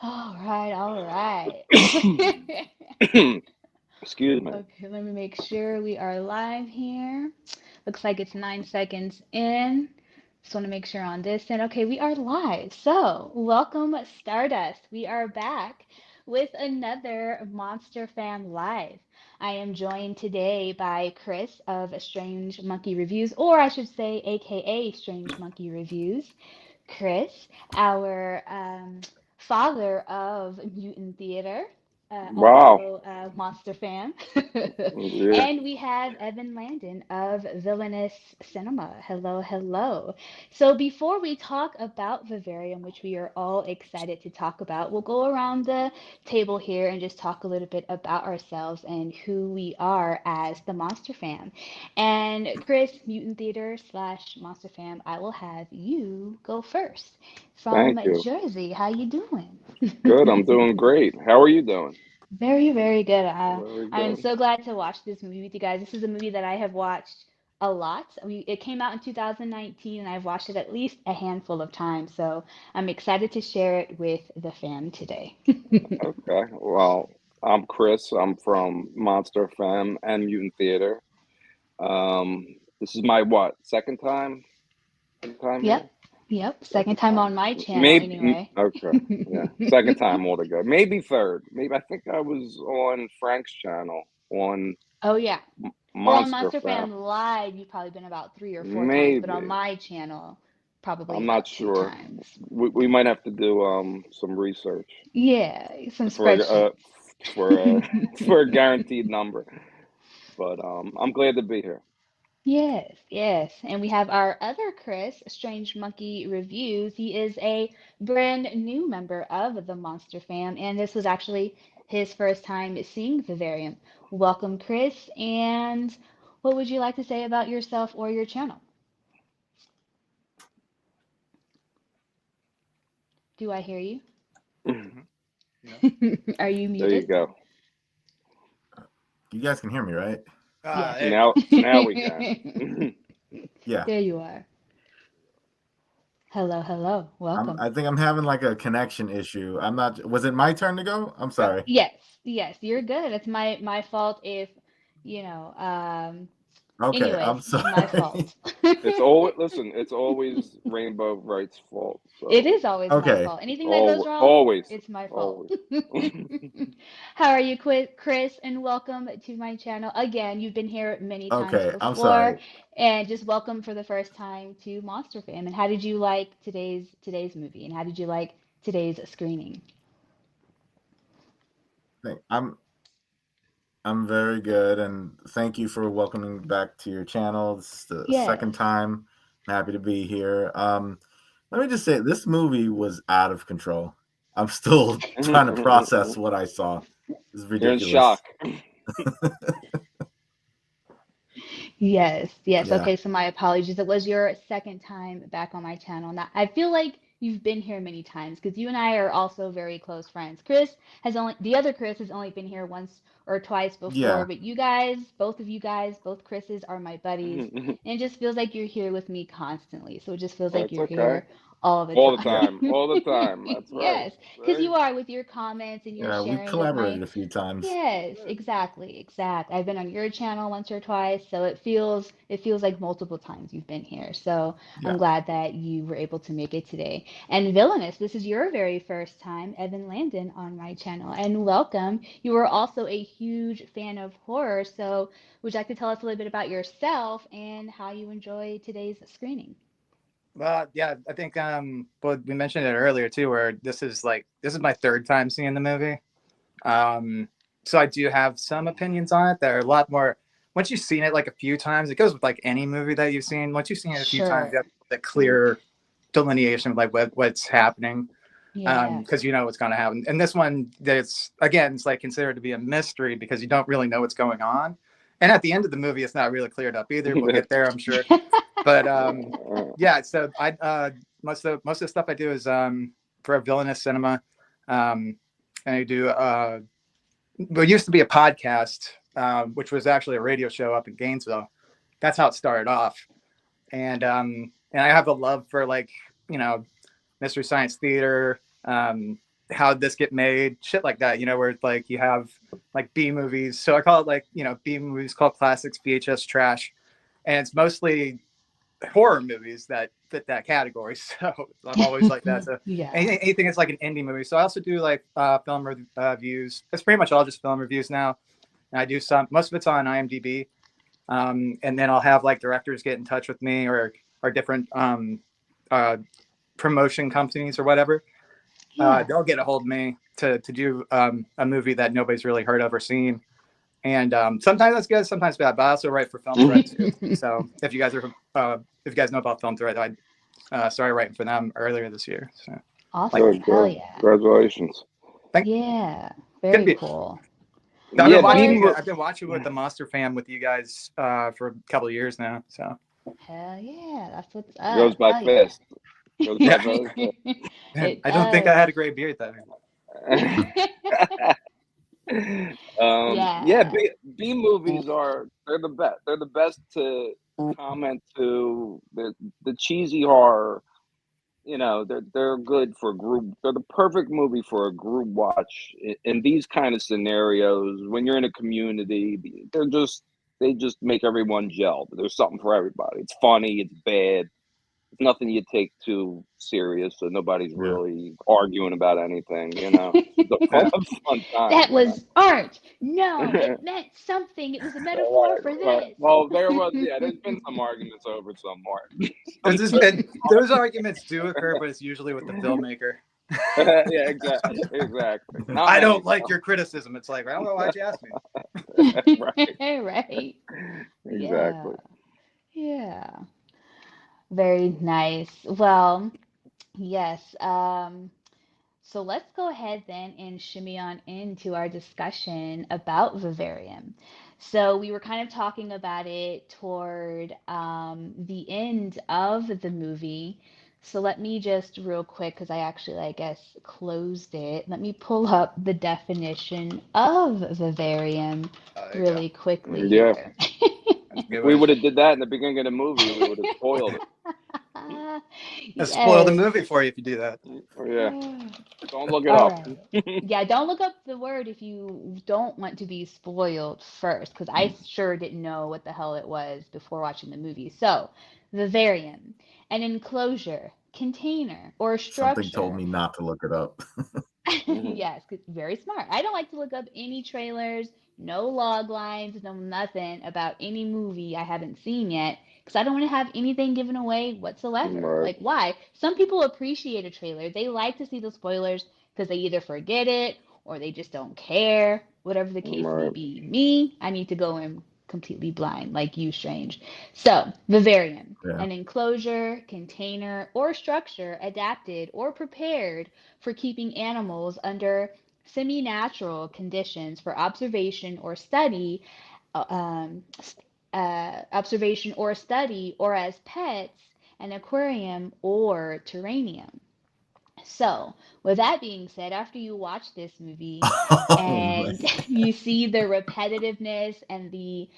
All right, all right. Excuse me. Okay, let me make sure we are live here. Looks like it's 9 seconds in. Just want to make sure on this end. Okay, we are live. So, welcome, Stardust. We are back with another Monster Fam Live. I am joined today by Chris of Strange Monkey Reviews, or I should say, AKA Strange Monkey Reviews. Chris, our father of mutant theater, Wow. also Monster fan. Yeah. And we have Evan Landon of Villainous Cinema. Hello, hello. So before we talk about Vivarium, which we are all excited to talk about, we'll go around the table here and just talk a little bit about ourselves and who we are as the Monster Fam. And Chris, Mutant Theater slash Monster Fam, I will have you go first. From Thank you. Jersey, how you Good. I'm doing? doing great. How are you doing? Very, very good. Very I am good. so glad to watch this movie with you guys. This is a movie that I have watched a lot. It came out in 2019, and I've watched it at least a handful of times. So I'm excited to share it with the fam today. Okay. Well, I'm Chris. I'm from Monster Fam and Mutant Theater. This is my what? Second time? Second time Yep, here? yep. Second Second time time. on my channel, Maybe. anyway. Okay. Yeah. Second time altogether. Maybe third. Maybe I think I was on Frank's channel on Oh, yeah. Well, on Monster Monster Fam. Fam Live, you've probably been about 3 or 4 times, but on Maybe. my channel, probably I'm not about two sure. times. We might have to do some research Yeah, some for spreadsheets. for for a guaranteed number. But I'm glad to be here. Yes, yes. And we have our other Chris, Strange Monkey Reviews. He is a brand new member of the Monster Fam, and this was actually his first time seeing Vivarium. Welcome, Chris. And what would you like to say about yourself or your channel? Do I hear you? Mhm. Yeah. Are you There you muted? go. You guys can hear me, right? Yes. There you Now we can. Yeah. There you are. Hello, hello. Welcome. I think I'm having like a connection issue. I'm not. Was it my turn to go? I'm sorry. Yes, yes, you're good. It's my fault if, you know, Okay, anyways, I'm my sorry. fault. It's always listen. It's always Rainbow Bright's fault. It So is always my Okay. fault. Anything that goes always, wrong, always, it's my fault. always. How are you, Chris? And welcome to my channel. Again, you've been here many times Okay, I'm before, sorry. and just welcome for the first time to Monster Fam. And how did you like today's movie? And how did you like today's screening? I'm I'm very good, and thank you for welcoming back to your channel. This is the second Yes. time. I'm happy to be here. Let me just say, this movie was out of control. I'm still trying to process what I saw. It's You're in shock. ridiculous. Yes, yes. Yeah. Okay, so my apologies. It was your second time back on my channel. Now, I feel like you've been here many times because you and I are also very close friends. The other Chris has only been here once or twice before, Yeah. but you guys, both of you guys, both Chris's are my buddies. And it just feels like you're here with me constantly. So it just feels like That's you're okay. here all the All the time. time. All the time. That's right. Yes, because Right. you are with your comments and your Yeah. We sharing of my collaborated a few times. Yes, exactly, exact. I've been on your channel once or twice, so it feels like multiple times you've been here. So I'm Yeah. glad that you were able to make it today. And Villainous, this is your very first time, Evan Landon, on my channel. And welcome. You are also a huge fan of horror, so would you like to tell us a little bit about yourself and how you enjoy today's screening? Well, yeah, I think well we mentioned it earlier too, where this is my third time seeing the movie. Um, so I do have some opinions on it that are a lot more. Once you've seen it like a few times, it goes with like any movie that you've seen. Once you've seen it a few times, you Sure. have the clear delineation of like what's happening, Yes. because you know what's going to happen. And this one, that's again, it's like considered to be a mystery because you don't really know what's going on. And at the end of the movie, it's not really cleared up either. We'll get there, I'm sure. But yeah, so I most of the stuff I do is for Villainous Cinema, and I do well, it used to be a podcast, which was actually a radio show up in Gainesville. That's how it started off, and I have a love for like you know mystery science theater, how'd this get made, shit like that, where it's like you have like B movies. So I call it like, B movies called classics, VHS trash. And it's mostly horror movies that fit that category. So I'm always like that. So Yeah. anything that's like an indie movie. So I also do like film reviews. It's pretty much all just film reviews now. And I do most of it's on IMDb. And then I'll have like directors get in touch with me or different promotion companies or whatever. Yeah. They'll get a hold of me to do a movie that nobody's really heard of or seen. And sometimes that's good, sometimes bad. But I also write for Film Threat too. So if you guys know about Film Threat, I started writing for them earlier this year. So Awesome. Hell Good. yeah. Congratulations. Yeah. Could Very be. cool. No, I've Yeah, been Was watching. I've been watching with the Monster Fam with you guys for a couple of years now. So hell yeah. That's what's goes up. by Hell yeah. fast. Goes by very It I don't think I does. had a gray beard then. fast. Yeah, Yeah. B movies they're the best. They're the best to comment to the cheesy horror. They're good for group. They're the perfect movie for a group watch in these kind of scenarios. When you're in a community, they just make everyone gel. There's something for everybody. It's funny. It's bad. It's nothing you take too serious, so nobody's Yeah. really arguing about anything. It's a Yeah. fun time. That was art. No, it meant something. It was a metaphor for Right. this. Well, there's been some arguments over some more. Those arguments do occur, but it's usually with the filmmaker. Yeah, exactly. Not I many. don't like your criticism. It's like, I don't know why'd you ask me. Right. Right. Yeah. Exactly. Yeah. Very nice. Well, yes. So let's go ahead then and shimmy on into our discussion about Vivarium. So we were kind of talking about it toward the end of the movie. So let me just real quick, because I actually, I guess, closed it. Let me pull up the definition of Vivarium There you go. really quickly Yeah. here. That's a good If we one. would have did that in the beginning of the movie, we would have spoiled it. I'll spoil the Yes. movie for you if you do that. Yeah. Don't look it All up. right. Yeah, don't look up the word if you don't want to be spoiled first, because I sure didn't know what the hell it was before watching the movie. So, vivarium, an enclosure, container, or Something told structure. me not to look it up. Mhm. Yes, very smart. I don't like to look up any trailers, no log lines, no nothing about any movie I haven't seen yet, because I don't want to have anything given away whatsoever. Right. Like, why? Some people appreciate a trailer. They like to see the spoilers because they either forget it or they just don't care, whatever the case may Right. be. Me, I need to go in completely blind, like you, Strange. So, vivarium, Yeah. an enclosure, container, or structure adapted or prepared for keeping animals under semi-natural conditions for observation or study, uh, um, or as pets, an aquarium or terrarium. So, with that being said, after you watch this movie Oh man. and you see the repetitiveness and the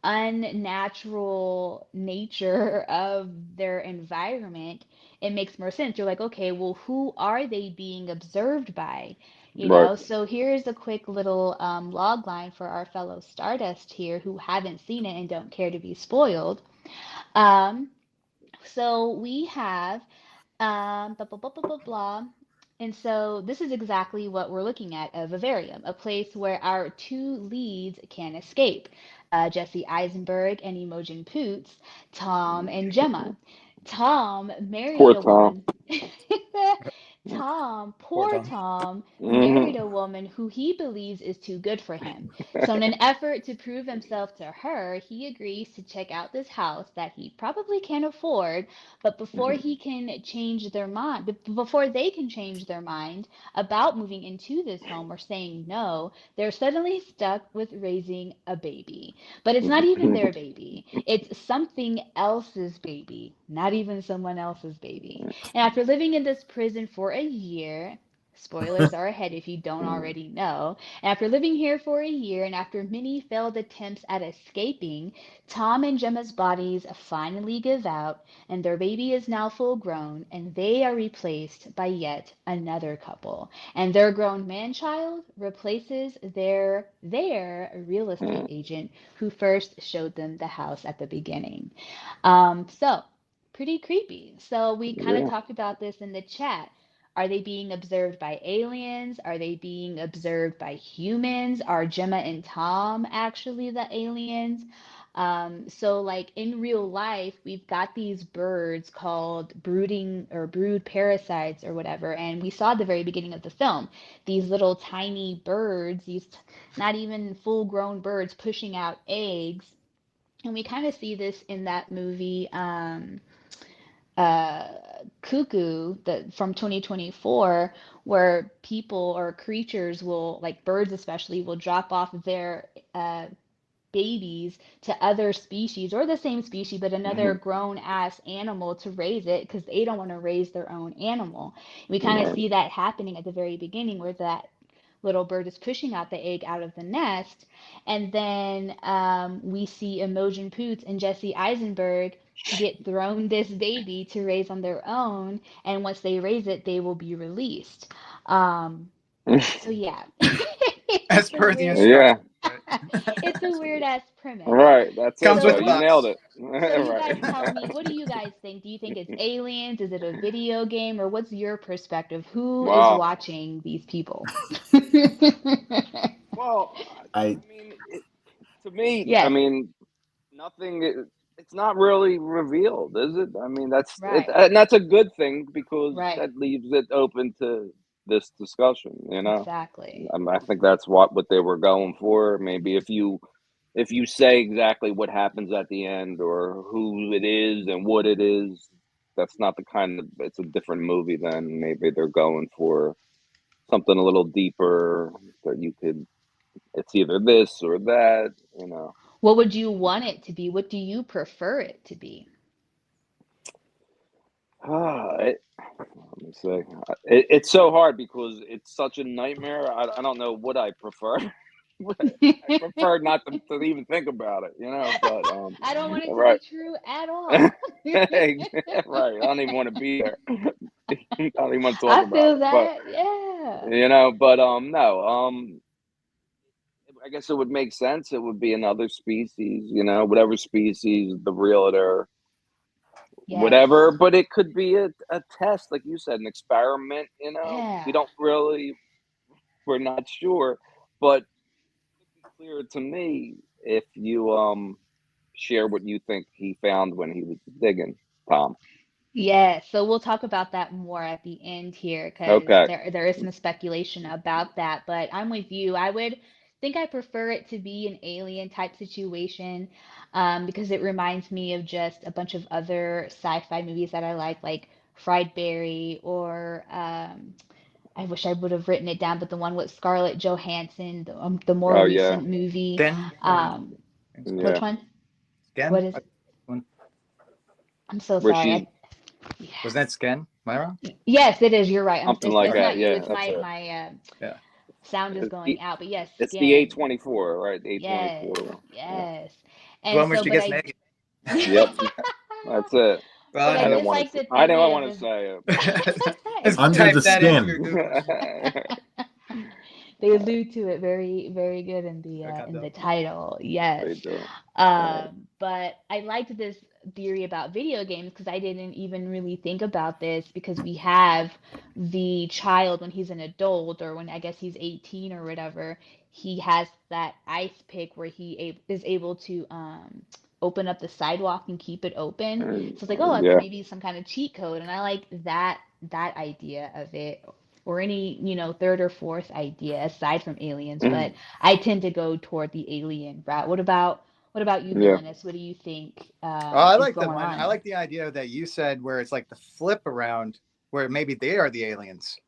unnatural nature of their environment, it makes more sense. You're like, okay, well, who are they being observed by? Right. So here's a quick little log line for our fellow Stardust here who haven't seen it and don't care to be spoiled. Um, so we have blah, blah, blah, blah, blah, blah. And so this is exactly what we're looking at, a vivarium, a place where our two leads can escape. Jesse Eisenberg and Imogen Poots, Tom and Gemma. Tom married Poor a Tom. woman. Tom, Poor poor Tom. Tom, married Hmm. a woman who he believes is too good for him. So, in an effort to prove himself to her, he agrees to check out this house that he probably can't afford, but before they can change their mind about moving into this home or saying no, they're suddenly stuck with raising a baby. But it's not even their baby. It's something else's baby, not even someone else's baby. And after living in this prison for a year, Spoilers are ahead if you don't already know. After living here for a year and after many failed attempts at escaping, Tom and Gemma's bodies finally give out, and their baby is now full grown, and they are replaced by yet another couple. And their grown man child replaces their real estate agent who first showed them the house at the beginning. So pretty creepy. So we kind of Yeah. talked about this in the chat. Are they being observed by aliens? Are they being observed by humans? Are Gemma and Tom actually the aliens? So like in real life, we've got these birds called brooding or brood parasites or whatever, and we saw at the very beginning of the film these little tiny birds, not even full grown birds pushing out eggs. And we kind of see this in that movie, uh, Cuckoo, from 2024, where people or creatures will, like birds especially, will drop off their babies to other species or the same species, but another grown ass animal to raise it because they don't want to raise their own animal. We kind of Right. see that happening at the very beginning where that little bird is pushing out the egg out of the nest. And then we see Imogen Poots and Jesse Eisenberg get thrown this baby to raise on their own. And once they raise it, they will be released. Um, so yeah, As it's a per the weird, Yeah. instructions. Right? it's a weird ass premise. Right. That's it, Comes with though. So the You what? nailed box. it. So you guys Right. tell me, what do you guys think? Do you think it's aliens? Is it a video game? Or what's your perspective? Who is Wow. watching these people? Well, I I mean, to me, I Yes, mean, nothing. It's not really revealed, is it? I mean, that's it, right, and that's a good thing because right, that leaves it open to this discussion. exactly. I think that's what they were going for. Maybe if you say exactly what happens at the end or who it is and what it is, that's not the kind of. It's a different movie. Then maybe they're going for something a little deeper that you could. It's either this or that. What would you want it to be? What do you prefer it to be? Ah, let me say, it's so hard because it's such a nightmare. I don't know what I prefer. I prefer not to even think about it. But I don't want it to be right, true at right. all. I don't even want to be there. I don't even want to talk I about feel it. But that. Yeah. no. I guess it would make sense. It would be another species. Whatever species, the realtor, Yes. whatever. But it could be a test, like you said, an experiment. We Yeah. don't really. We're not sure, but it'd be clear to me if you share what you think he found when he was digging, Tom. Yeah, so we'll talk about that more at the end here because Okay. there is some speculation about that. But I'm with you. I would think I prefer it to be an alien type situation, because it reminds me of just a bunch of other sci-fi movies that I like Fried Berry or I wish I would have written it down, but the one with Scarlett Johansson, the more Oh yeah, recent movie. Skin. Um, which yeah. one? What Skin. is? I'm so Where sorry. she's Wasn't Yes. that Skin? Am I wrong? Yes, it is. You're right. something like It's Okay. that. not you. Yeah, It's that's it. my Yeah. sound is It's going the out. But yes, it's the skin. A24, right? The Yes, A24 one. Yeah. yes. The And one where so, she but gets I, naked. Yep. That's it. Well, but I I I know didn't did want it's. like to. the I didn't idea want to of say Just under it's the type that into skin. your Google. it. they allude to it very, very good I got in the that. title. Yes. They do. But I liked this theory about video games because I didn't even really think about this because we have the child when he's an adult or when I guess he's 18 or whatever, he has that ice pick where is able to open up the sidewalk and keep it open. So it's like, oh, it's Yeah. maybe some kind of cheat code, and I like that idea of it. Or any, third or fourth idea aside from aliens, but I tend to go toward the alien route. What about you, Yeah. Villainous? What do you think Oh, I is like the going one. I on? like the idea that you said where it's like the flip around, where maybe they are the aliens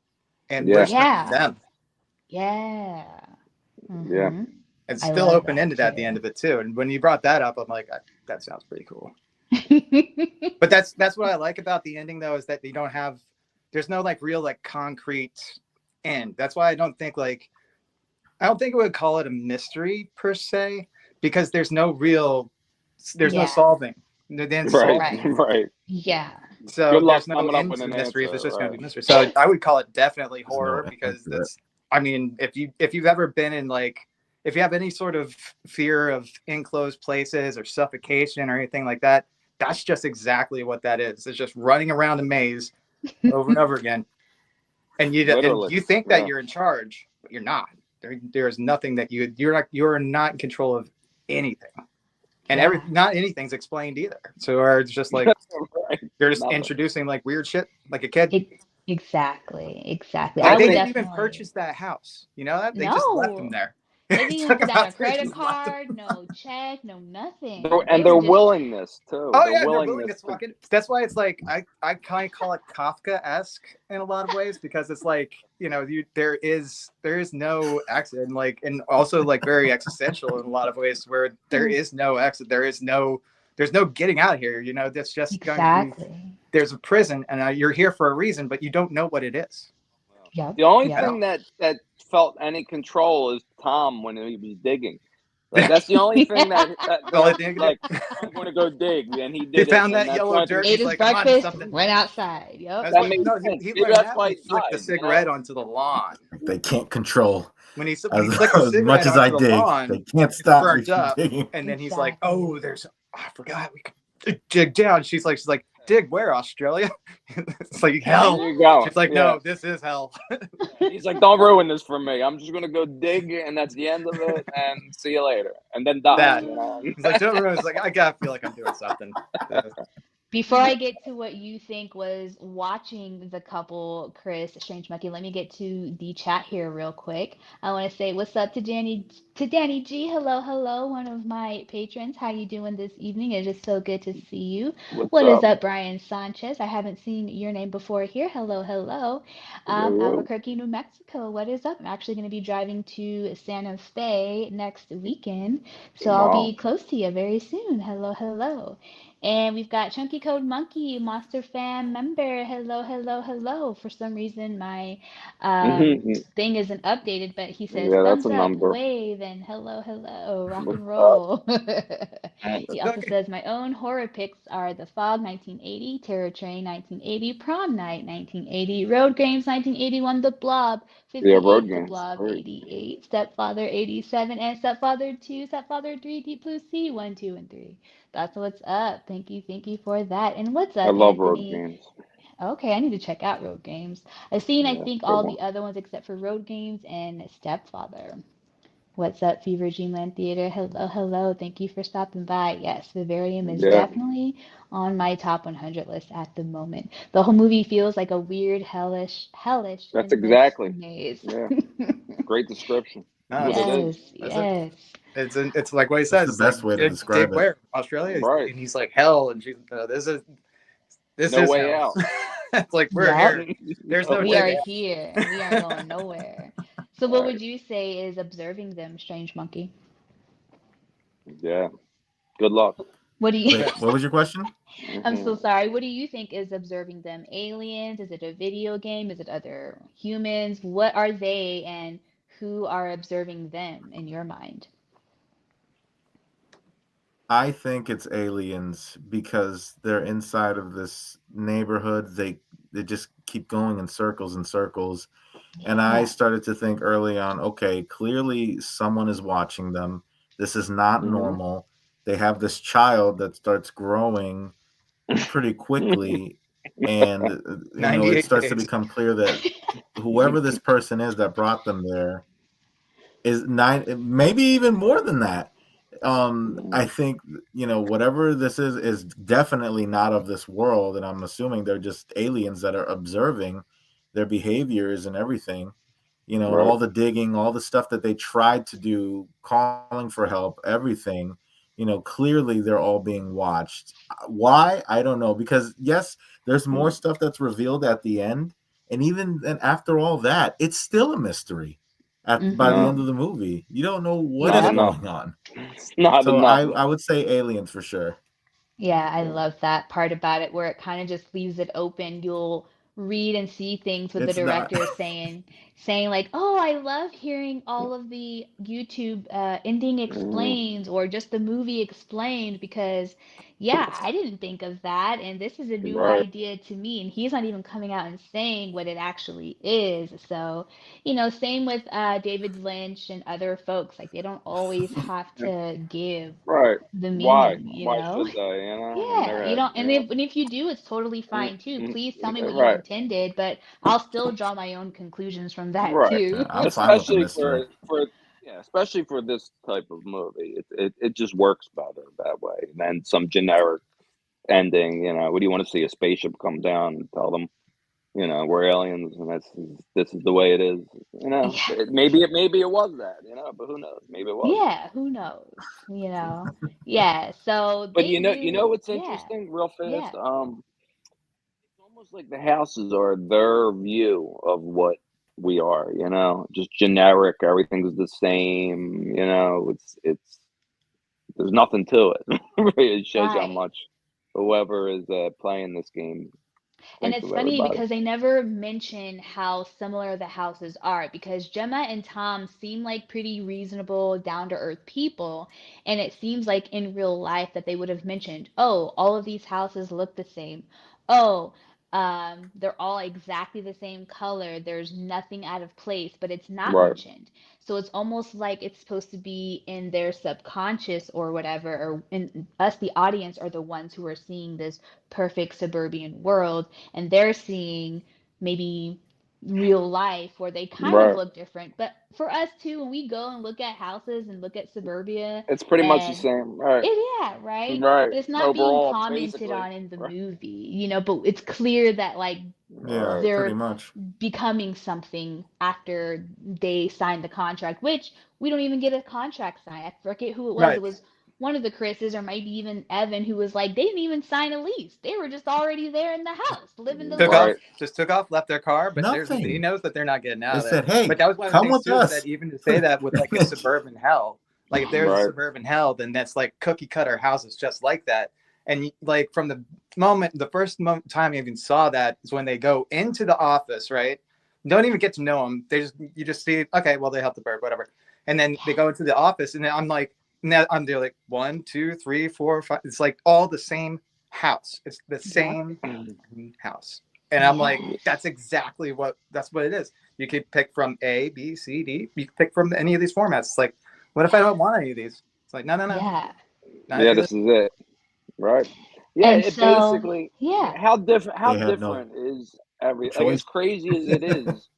and we're Yeah. studying Yeah, them. yeah. Yeah. It's I still love open that ended at the end too. of it too. And when you brought that up, I'm like, that sounds pretty cool. But that's what I like about the ending though, is that you don't have, there's no like real like concrete end. That's why I don't think I would call it a mystery per se, because there's no Yeah. solving. They didn't Right, solve Right. anything. right. Yeah. Good So luck there's no coming up end with to an the mystery if answer, it's just going to right? be mystery. So I would call it definitely There's no horror, end because to it. that's, I mean, if you've ever been in if you have any sort of fear of enclosed places or suffocation or anything like that, that's just exactly what that is. It's just running around a maze over and over again. And Literally. you think that Yeah. you're in charge, but you're not. There's nothing that you're not in control of anything. And Yeah. not anything's explained either. So it's just like Right. they're just Nothing. introducing like weird shit like a kid. Exactly. Like I they would didn't even definitely. purchase that house. You know that? They just left them No. there. They didn't even Took put them down out a there, credit just left them. card, no check, no nothing. They And were their just willingness too. Oh Their yeah, they're willing willingness to to. fucking. That's why it's like I kind of call it Kafka-esque in a lot of ways, because it's like, you know, there is no exit, and and also like very existential in a lot of ways, where there is no exit, there's no getting out of here. You know, that's just going to be, exactly. there's a prison, and you're here for a reason, but you don't know what it is. Yep. The only Yep. thing that felt any control is Tom when he was digging. Like that's the only thing that Well, I I'm think like, I'm going to go dig, and he he did it, found and that that's yellow why dirt. Ate He's his like, I'm onto breakfast, something. went outside. Yep. That's that what makes no, sense. he Maybe learned that's that why when he he flicked the died. You cigarette know? onto the lawn. They can't control When he as, flicked the as much cigarette as I onto the dig. lawn, They can't it stop me burnt from up, digging. and then he's like, Exactly. "Oh, I forgot we could dig down." She's like, "Dig where? Australia?" It's like hell. There you go. She's like, Yeah. "No, this is hell." He's like, don't ruin this for me. I'm just going to go dig, and that's the end of it, and see you later. And then die. That. You know? He's like, "Don't ruin." It's like, I gotta feel like I'm doing something. Before I get to what you think was watching the couple, Chris, Strange Monkey, let me get to the chat here real quick. I want to say what's up to Danny G. Hello, hello, one of my patrons. How you doing this evening? It is so good to see you. What's What is up? up, Brian Sanchez? I haven't seen your name before here. Hello, hello. Hello. Albuquerque, New Mexico. What is up? I'm actually going to be driving to Santa Fe next weekend, so I'll Wow. be close to you very soon. Hello, hello. And we've got Chunky Code Monkey, Monster Fan member. Hello, hello, hello. For some reason, my thing isn't updated, but he says Yeah, that's thumbs a up, number. wave, and hello, hello, rock What's and up? roll. He also Okay. says my own horror picks are The Fog 1980, Terror Train 1980, Prom Night 1980, Road Games 1981, The Blob Yeah, road 58, The games. Blob Great. 88, Stepfather 87, and Stepfather 2, Stepfather 3, Deep Blue Sea 1, 2, and 3. That's what's up. Thank you for that. And what's I up, love road Anthony? games. Okay, I need to check out Road Games. I've seen, I Yeah, think, good all one. the other ones except for Road Games and Stepfather. What's up, Fever Dreamland Theater? Hello, hello. Thank you for stopping by. Yes, Vivarium is Yeah, definitely on my top 100 list at the moment. The whole movie feels like a weird, hellish, that's endless exactly. maze. Yeah, great description. No, What it is. Yes, that's it. yes. It's like what he That's says. the It's like, best way to dig describe it. where? Australia? Right. And he's like, hell. And she's, this No is way hell. out. It's like, we're Yep. here. There's No no We way are digging. out. here and we aren't going nowhere. So, what Right. would you say is observing them, Strange Monkey? Yeah. Good luck. What do you? Wait, what was your question? I'm so Hmm. sorry. What do you think is observing them? Aliens? Is it a video game? Is it other humans? What are they and who are observing them in your mind? I think it's aliens because they're inside of this neighborhood. They just keep going in circles and circles. And I Yeah. started to think early on, okay, clearly someone is watching them. This is not Hmm. normal. They have this child that starts growing pretty quickly, and it 98 starts to days. become clear that whoever this person is that brought them there is nine, maybe even more than that. I think whatever this is definitely not of this world, and I'm assuming they're just aliens that are observing their behaviors and everything. Right. All the digging, all the stuff that they tried to do, calling for help, everything. Clearly they're all being watched. Why? I don't know. Because yes, there's more stuff that's revealed at the end, and even then, after all that, it's still a mystery. By the Mm-hmm. end No, of the movie, you don't know what not is Yep. enough. going on. Not So enough. I would say aliens for sure. Yeah, I Yeah. love that part about it where it kind of just leaves it open. You'll read and see things with the It's not. director saying like, "Oh, I love hearing all of the YouTube ending Mhm. explains or just the movie explained because yeah, I didn't think of that and this is a new Right. idea to me." And he's not even coming out and saying what it actually is. So, same with David Lynch and other folks. Like they don't always have to give Right. the Why? meaning, Why should they? In Yeah, their you head, don't, and if you do, it's totally fine too. Please tell me what you Right. intended, but I'll still draw my own conclusions from that Right. too. I'm fine with the Especially mystery. especially for this type of movie, it just works better that way than some generic ending. What do you want to see? A spaceship come down and tell them, we're aliens, and this is the way it is. Yeah, Maybe it was that. But who knows? Maybe it was. yeah, who knows, Yeah, so But they do, what's yeah, interesting, real fast. yeah. It's almost like the houses are their view of what we are. Just generic. Everything's the same. It's there's nothing to it. It shows you how Right. much whoever is playing this game And thinks it's of funny everybody. because they never mention how similar the houses are because Gemma and Tom seem like pretty reasonable, down to earth people. And it seems like in real life that they would have mentioned, oh, all of these houses look the same. Oh, they're all exactly the same color. There's nothing out of place, but it's not Right. mentioned. So it's almost like it's supposed to be in their subconscious or whatever, or in us, the audience, are the ones who are seeing this perfect suburban world and they're seeing maybe real life where they kind of Right. look different. But for us too, when we go and look at houses and look at suburbia It's pretty much the and same. Right. yeah, right? Right. But it's not being Overall, commented basically. on in the Right. movie, but it's clear that like Yeah, Right. pretty they're much. becoming something after they signed the contract, which we don't even get a contract signed. I forget who it was. Right. It was one of the Chris's or maybe even Evan who was like, they didn't even sign a lease. They were just already there in the house, living the life. Right. Took off, left their car, but he Nothing. knows that they're not getting out They of there. said, "Hey, But that was one of the come things with too, is that us." even to say that with like a suburban hell, like if there's a Right. suburban hell, then that's like cookie cutter houses just like that. And like from the first time you even saw that is when they go into the office, right? Don't even get to know them. You just see, okay, well they helped the bird, whatever. And then they go into the office, and then I'm like, now I'm there like 1, 2, 3, 4, 5. It's like all the same house. It's the Yep. same house. And I'm like, Yeah. that's what it is. You could pick from A, B, C, D. You could pick from any of these formats. It's like, what if I don't want any of these? It's like, no. Yeah. Not if Yeah. you live. This is it. Right. Yeah. And It so, basically. yeah. How different? How They had no different is every? Like as choice. crazy as it is.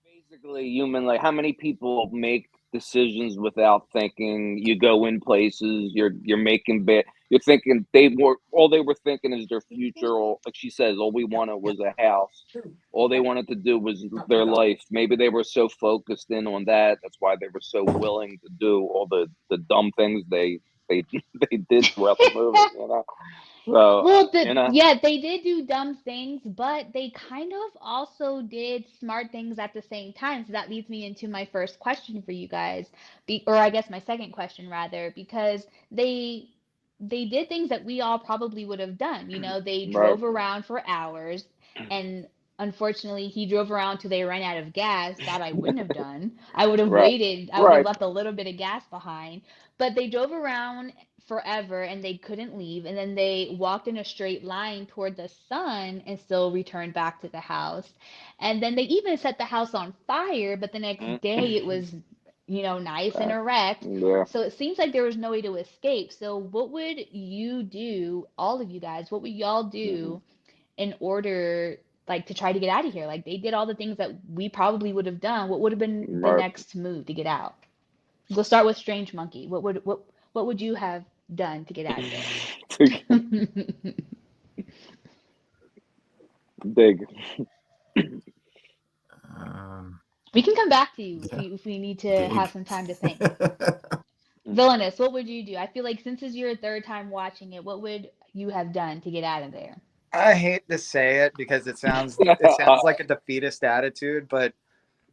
Basically human. Like how many people make decisions without thinking? You go in places, you're making bit, you're thinking they were thinking is their future, or like she says, all we wanted was a house, all they wanted to do was their life. Maybe they were so focused in on that, that's why they were so willing to do all the dumb things they they did throughout the movie, so Well, you know yeah, they did do dumb things, but they kind of also did smart things at the same time. So that leads me into my first question for you guys, or I guess my second question rather, because they did things that we all probably would have done. They right. drove around for hours, and unfortunately, he drove around till they ran out of gas. That I wouldn't have done. I would have Right. waited. I would have Right. left a little bit of gas behind. But they drove around forever and they couldn't leave. And then they walked in a straight line toward the sun and still returned back to the house. And then they even set the house on fire, but the next day it was, nice and erect. Yeah. So it seems like there was no way to escape. So what would you do, all of you guys, what would y'all Mhm. do in order like to try to get out of here? Like they did all the things that we probably would have done. What would have been the Right. next move to get out? We'll start with Strange Monkey. What would you have done to get out of there? Big. Um, We can come back to you if yeah, we need to have big. some time to think. Villainous, what would you do? I feel like since it's your third time watching it, what would you have done to get out of there? I hate to say it because it sounds like a defeatist attitude, but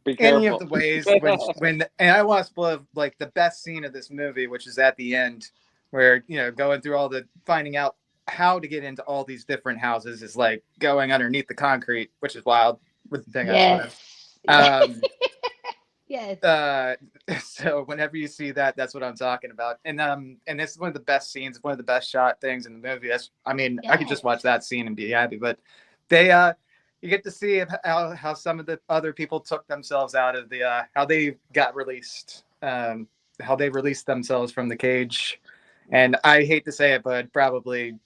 Be any of careful. the ways and I want to spoil like the best scene of this movie, which is at the end, where going through all the finding out how to get into all these different houses is like going underneath the concrete, which is wild with the thing I was in. Yes. Yes. Yes. So whenever you see that, that's what I'm talking about. And it's one of the best scenes, one of the best shot things in the movie. I mean, I could just watch that scene and be happy. But they you get to see how some of the other people took themselves out of the how they got released, how they released themselves from the cage. And I hate to say it, but I'd probably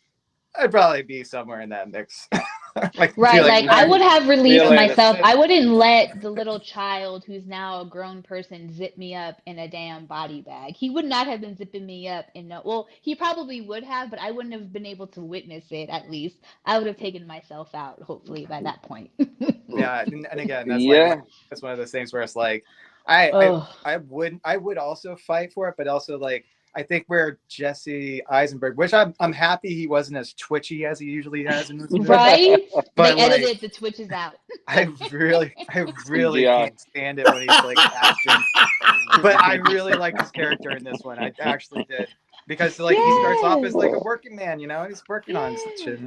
be somewhere in that mix. Right, like I would have released Feeling myself. I wouldn't let the little child who's now a grown person zip me up in a damn body bag. He would not have been zipping me up in no, well, he probably would have, but I wouldn't have been able to witness it at least. I would have taken myself out, hopefully, by that point. Yeah, and again, that's like yeah. that's one of those things where it's like Oh, I would also fight for it, but also like I think where Jesse Eisenberg, which I'm happy he wasn't as twitchy as he usually has in this movie. right? They But like edited the twitches out. I really Yeah. can't stand it when he's like acting. But I really like his character in this one. I actually did. Because like he starts off as like a working man, you know, he's working on some shit.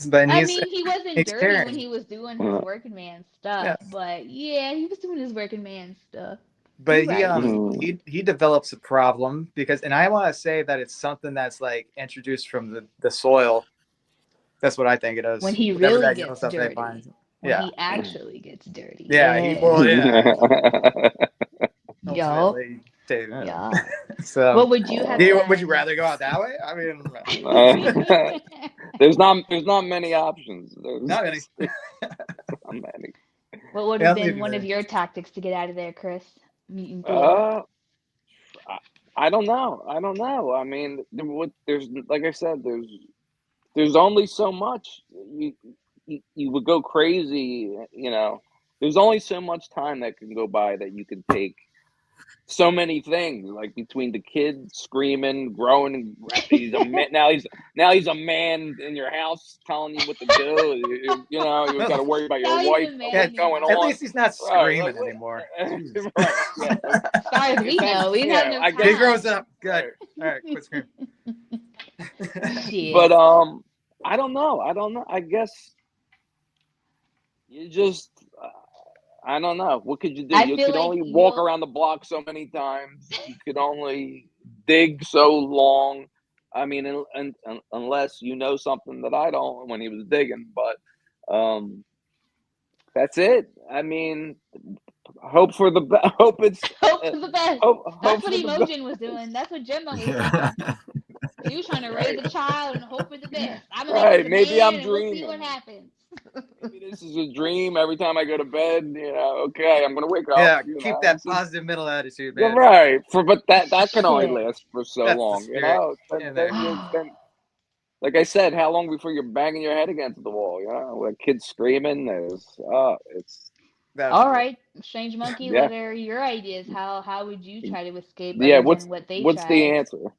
Then I mean, he wasn't he's dirty when caring. he was doing his working man stuff, Yeah. but yeah, he was doing his working man stuff. But You're right. he develops a problem because, and I want to say that it's something that's like introduced from the soil. That's what I think it is. When he Whatever really that yellow gets stuff they dirty. find. When Yeah, he actually gets dirty. yeah. Yo. Ultimately, too. Yeah. So, What would you have would you done? rather go out that way? I mean, there's not many options. not any. Not many. What would Yeah, have I'll leave been you one of there. your tactics to get out of there, Chris? Meeting blood. I don't know. I mean, there's like I said, there's only so much you would go crazy. You know, there's only so much time that can go by that you can take so many things, like between the kid screaming, growing, and now he's a man in your house telling you what to do. You know, you got to worry about your Now he's wife, a and man what's in your going house. At on. least he's not Right, screaming anymore. Jesus. right, yeah. As far as we know, we didn't have no I time. guess He grows up. Good. All right, quit screaming. Shit. But I don't know. I guess you just I don't know. What could you do? I You feel could like only walk you'll. around the block so many times. You could only dig so long. I mean, unless you know something that I don't when he was digging, but that's it. I mean, hope for the best. Hope it's Hope for the best. hope That's what for the best. Emojin was doing. That's what Gemma was Yeah. doing. She was trying to raise a child and hope for the best. I'm gonna make this Right? a Maybe man, I'm and we'll see what dreaming. happens. Maybe this is a dream. Every time I go to bed, okay, I'm gonna wake up. Yeah, keep that positive middle attitude, You're man. right. But that can only Shit. last for so That's the long, spirit in there. Then, like I said, how long before you're banging your head against the wall? You know, with kids screaming. It's All right, Strange Monkey. yeah, What are your ideas? How would you try to escape yeah. other than what they What's the tried? answer?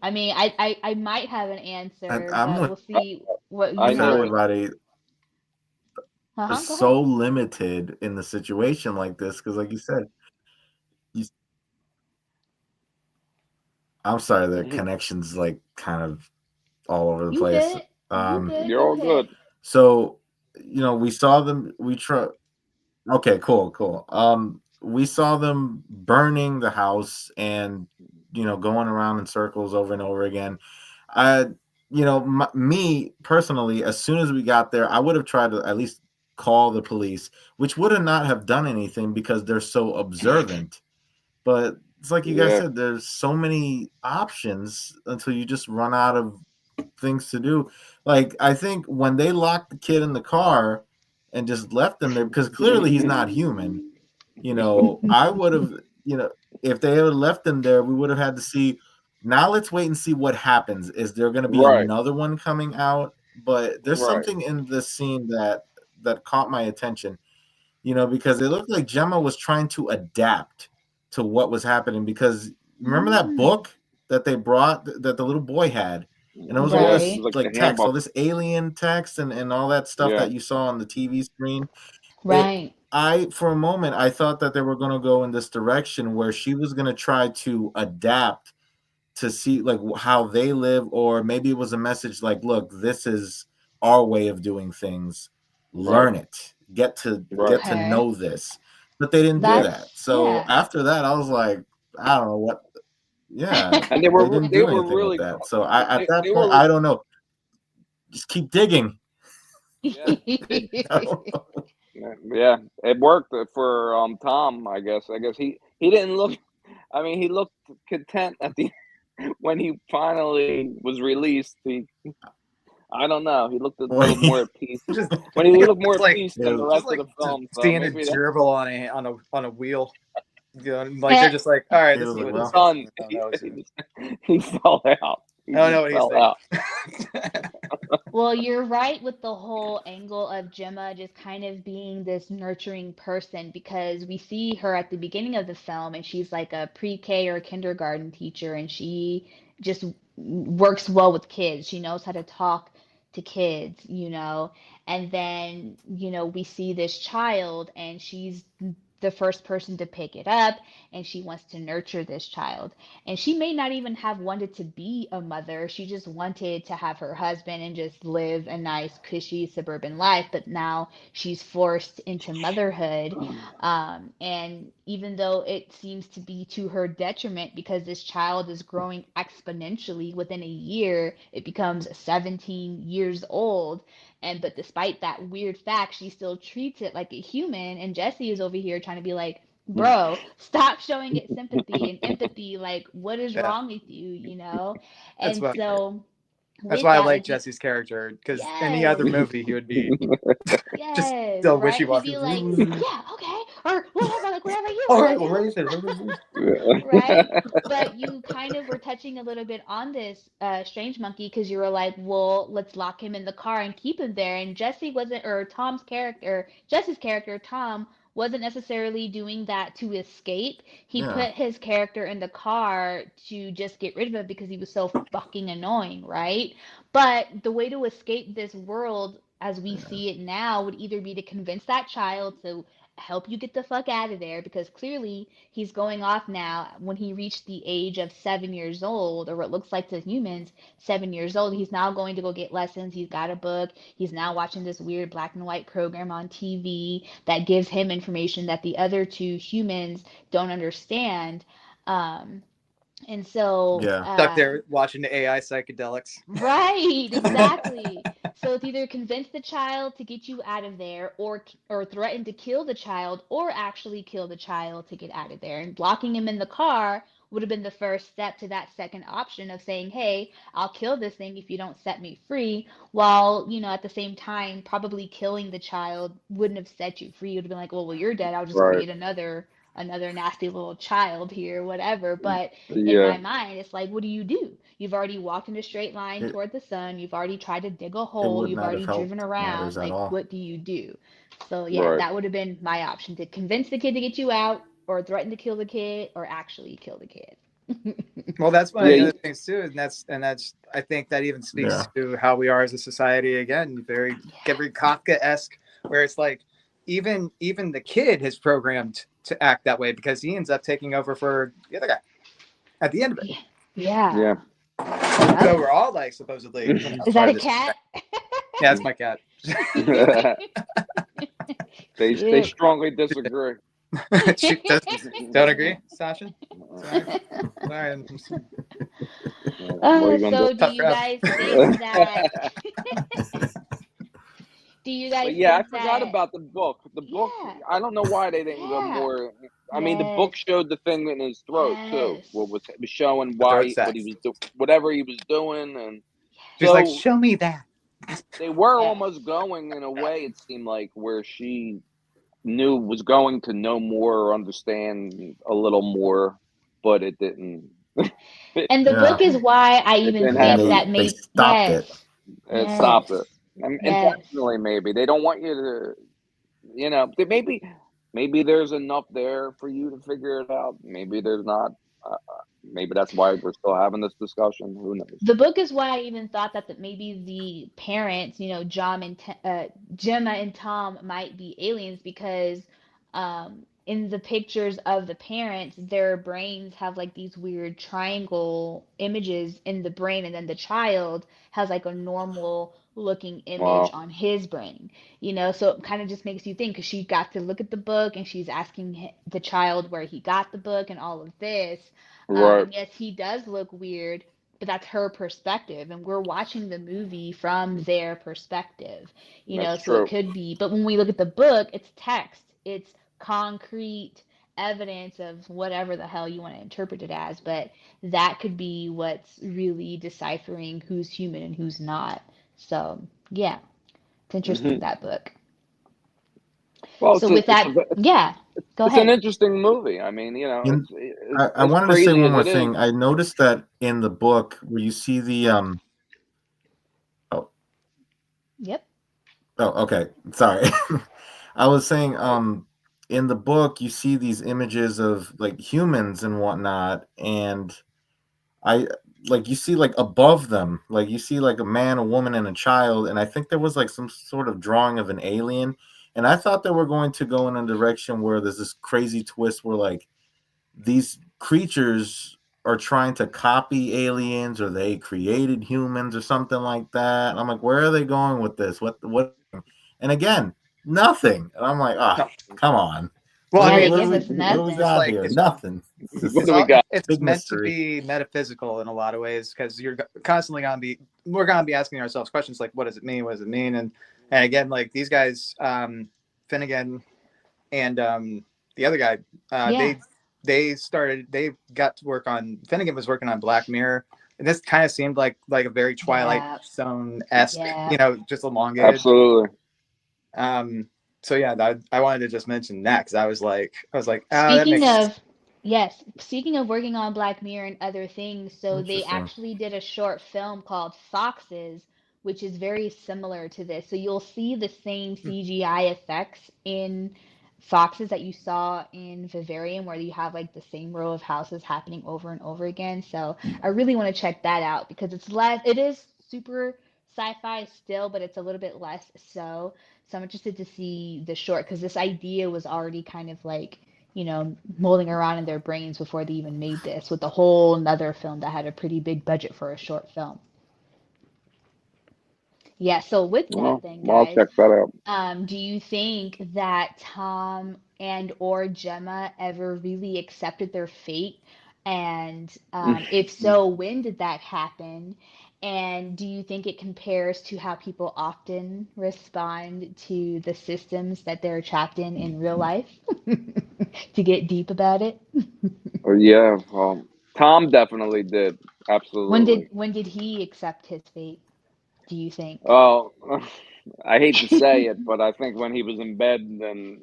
I mean, I might have an answer, I'm but with we'll see what I you have. know it. everybody Go is ahead. so limited in the situation like this because, like you said, you, I'm sorry, the connection's like kind of all over the You place. good? You good? You're Go all ahead. good. So, we saw them. Okay, cool. We saw them burning the house and going around in circles over and over again. I, me personally, as soon as we got there, I would have tried to at least call the police, which would have not have done anything because they're so observant. But it's like you guys said, there's so many options until you just run out of things to do. Like, I think when they locked the kid in the car and just left him there, because clearly he's not human, I would have, if they had left him there, we would have had to see. Now let's wait and see what happens. Is there going to be Right. another one coming out? But there's Right. something in this scene that caught my attention, because it looked like Gemma was trying to adapt to what was happening. Because remember that book that they brought that the little boy had, and it was all this Right. like the text, all handbook. this alien text, and all that stuff that you saw on the TV screen. Right. For a moment, I thought that they were going to go in this direction where she was going to try to adapt to see like how they live, or maybe it was a message like, look, this is our way of doing things. Right. Learn it. Get to Right. Okay. know this. But they didn't do that. That's So yeah. after that, I was like, I don't know what. Yeah, And they didn't they do were anything with really that. So I at that they point, were I don't know. Just keep digging. yeah. You Yeah, it worked for Tom. I guess he didn't look. I mean, he looked content at the when he finally was released. I don't know. He looked a little know? more at peace. Just When he looked more it's at like peace than the It just rest of like the film, so seeing a maybe that's gerbil on a wheel. You know, like they're just like, all right, this was is like, what was this well, guy's done. doing. I don't know. He fell out. He I don't just know what he's fell out. thinking. Well, you're right with the whole angle of Gemma just kind of being this nurturing person because we see her at the beginning of the film and she's like a pre-K or kindergarten teacher and she just works well with kids. She knows how to talk to kids, you know. And then, you know, we see this child and she's the first person to pick it up and she wants to nurture this child. And she may not even have wanted to be a mother. She just wanted to have her husband and just live a nice, cushy suburban life. But now she's forced into motherhood. And even though it seems to be to her detriment because this child is growing exponentially within a year, it becomes 17 years old. And but despite that weird fact, she still treats it like a human. And Jesse is over here trying to be like, bro, stop showing it sympathy and empathy. Like, what is Yeah, wrong with you, you know? that's And why so that's with why I that, like like, you, Jesse's character because any other yes, movie he would be just yes, still right? wishy He'd washy. be like, yeah, okay, or whatever, like, whatever you All want right, to well, do. raise it. Right? But you kind of were touching a little bit on this strange monkey because you were like, well, let's lock him in the car and keep him there. And Jesse wasn't, or Tom's character, Jesse's character, Tom, wasn't necessarily doing that to escape. He yeah, put his character in the car to just get rid of him because he was so fucking annoying, right? But the way to escape this world as we yeah, see it now would either be to convince that child to help you get the fuck out of there because clearly he's going off now when he reached the age of 7 years old, or what looks like to humans 7 years old. He's now going to go get lessons. He's got a book. He's now watching this weird black and white program on TV that gives him information that the other two humans don't understand. Um, and so, yeah. Stuck there watching the AI psychedelics. right, exactly. So it's either convince the child to get you out of there, or threaten to kill the child, or actually kill the child to get out of there. And blocking him in the car would have been the first step to that second option of saying, "Hey, I'll kill this thing if you don't set me free." While, you know, at the same time, probably killing the child wouldn't have set you free. It would have been like, "Well, you're dead. I'll just Right. create another nasty little child here, whatever." But in Yeah. my mind, it's like, what do you do? You've already walked in a straight line It toward the sun. You've already tried to dig a it hole. would You've not have already driven helped around. matters at Like, all. what do you do? So, yeah, Right. that would have been my option to convince the kid to get you out, or threaten to kill the kid, or actually kill the kid. Well, that's one of Yeah. the other things too, and that's I think that even speaks Yeah, to how we are as a society. Again, very Kafka-esque, where it's like even the kid has programmed to act that way because he ends up taking over for the other guy at the end of it. Yeah. Yeah. Yeah. So Yep. we're all like supposedly Is part that of a this. cat? Yeah, that's my cat. They Cute. strongly disagree. She don't agree, Sasha. Sorry, sorry. What are you gonna do? So do Tough you crowd. guys think that do you guys But yeah, I think forgot that about the book. The book, yeah, I don't know why they didn't go yeah. more. I mean, the Yes. book showed the thing in his throat too. What Yes. was showing The throat what sex. he was doing, whatever he was doing, and She's like, so show me that. they were Yes. almost going in a way. It seemed like where she was going to know more or understand a little more, but it didn't. it, And the yeah. book is why I it even didn't And think happen. that they may stopped yes. it. It stopped it, Yes. and Yes. intentionally maybe they don't want you to. Maybe there's enough there for you to figure it out. Maybe there's not. Maybe that's why we're still having this discussion. Who knows? The book is why I even thought that maybe the parents, you know, Gemma and Tom might be aliens because in the pictures of the parents, their brains have like these weird triangle images in the brain, and then the child has like a normal looking image Wow. on his brain, so it kind of just makes you think, because she got to look at the book and she's asking the child where he got the book and all of this. Right. And yes, he does look weird, but that's her perspective, and we're watching the movie from their perspective, That's so it true. could be, but when we look at the book, it's text, it's concrete evidence of whatever the hell you want to interpret it as, but that could be what's really deciphering who's human and who's not. So, yeah, it's interesting, Hmm. that book. Well, So with that, yeah, go it's an ahead. interesting movie. I mean, In, it's I as wanted to say crazy one as more it is. thing. I noticed that in the book where you see the oh, Yep. oh, okay, sorry. I was saying in the book you see these images of like humans and whatnot, and I like you see like above them, like you see like a man, a woman, and a child, and I think there was like some sort of drawing of an alien, and I thought they were going to go in a direction where there's this crazy twist where like these creatures are trying to copy aliens or they created humans or something like that. And I'm like, where are they going with this? What? And again, nothing. And I'm like, ah, No. come on. Well, I Yeah, mean, they What do give we us what do we nothing. it's got like here? Nothing. It's What just do we got? it's big meant to mystery. be metaphysical in a lot of ways, because you're constantly gonna be we're gonna be asking ourselves questions like, what does it mean? What does it mean? And again, like these guys, Finnegan and the other guy, Yeah. they got to work on, Finnegan was working on Black Mirror, and this kind of seemed like a very Twilight Yeah. Zone esque, Yeah. just elongated. Absolutely. So yeah, I wanted to just mention that because I was like, oh, that Speaking makes sense. of, yes, speaking of working on Black Mirror and other things, so they Interesting. actually did a short film called Foxes, which is very similar to this. So you'll see the same CGI effects in Foxes that you saw in Vivarium, where you have like the same row of houses happening over and over again. So I really want to check that out because it is super sci-fi still, but it's a little bit less so. So I'm interested to see the short, because this idea was already kind of like, mulling around in their brains before they even made this, with a whole another film that had a pretty big budget for a short film. Yeah, so with that Well, then, I'll guys, check that out. do you think that Tom and or Gemma ever really accepted their fate? And if so, when did that happen? And do you think it compares to how people often respond to the systems that they're trapped in real life? To get deep about it. Yeah. Tom definitely did. When did Absolutely. when did he accept his fate, do you think? Oh, I hate to say it, but I think when he was in bed, then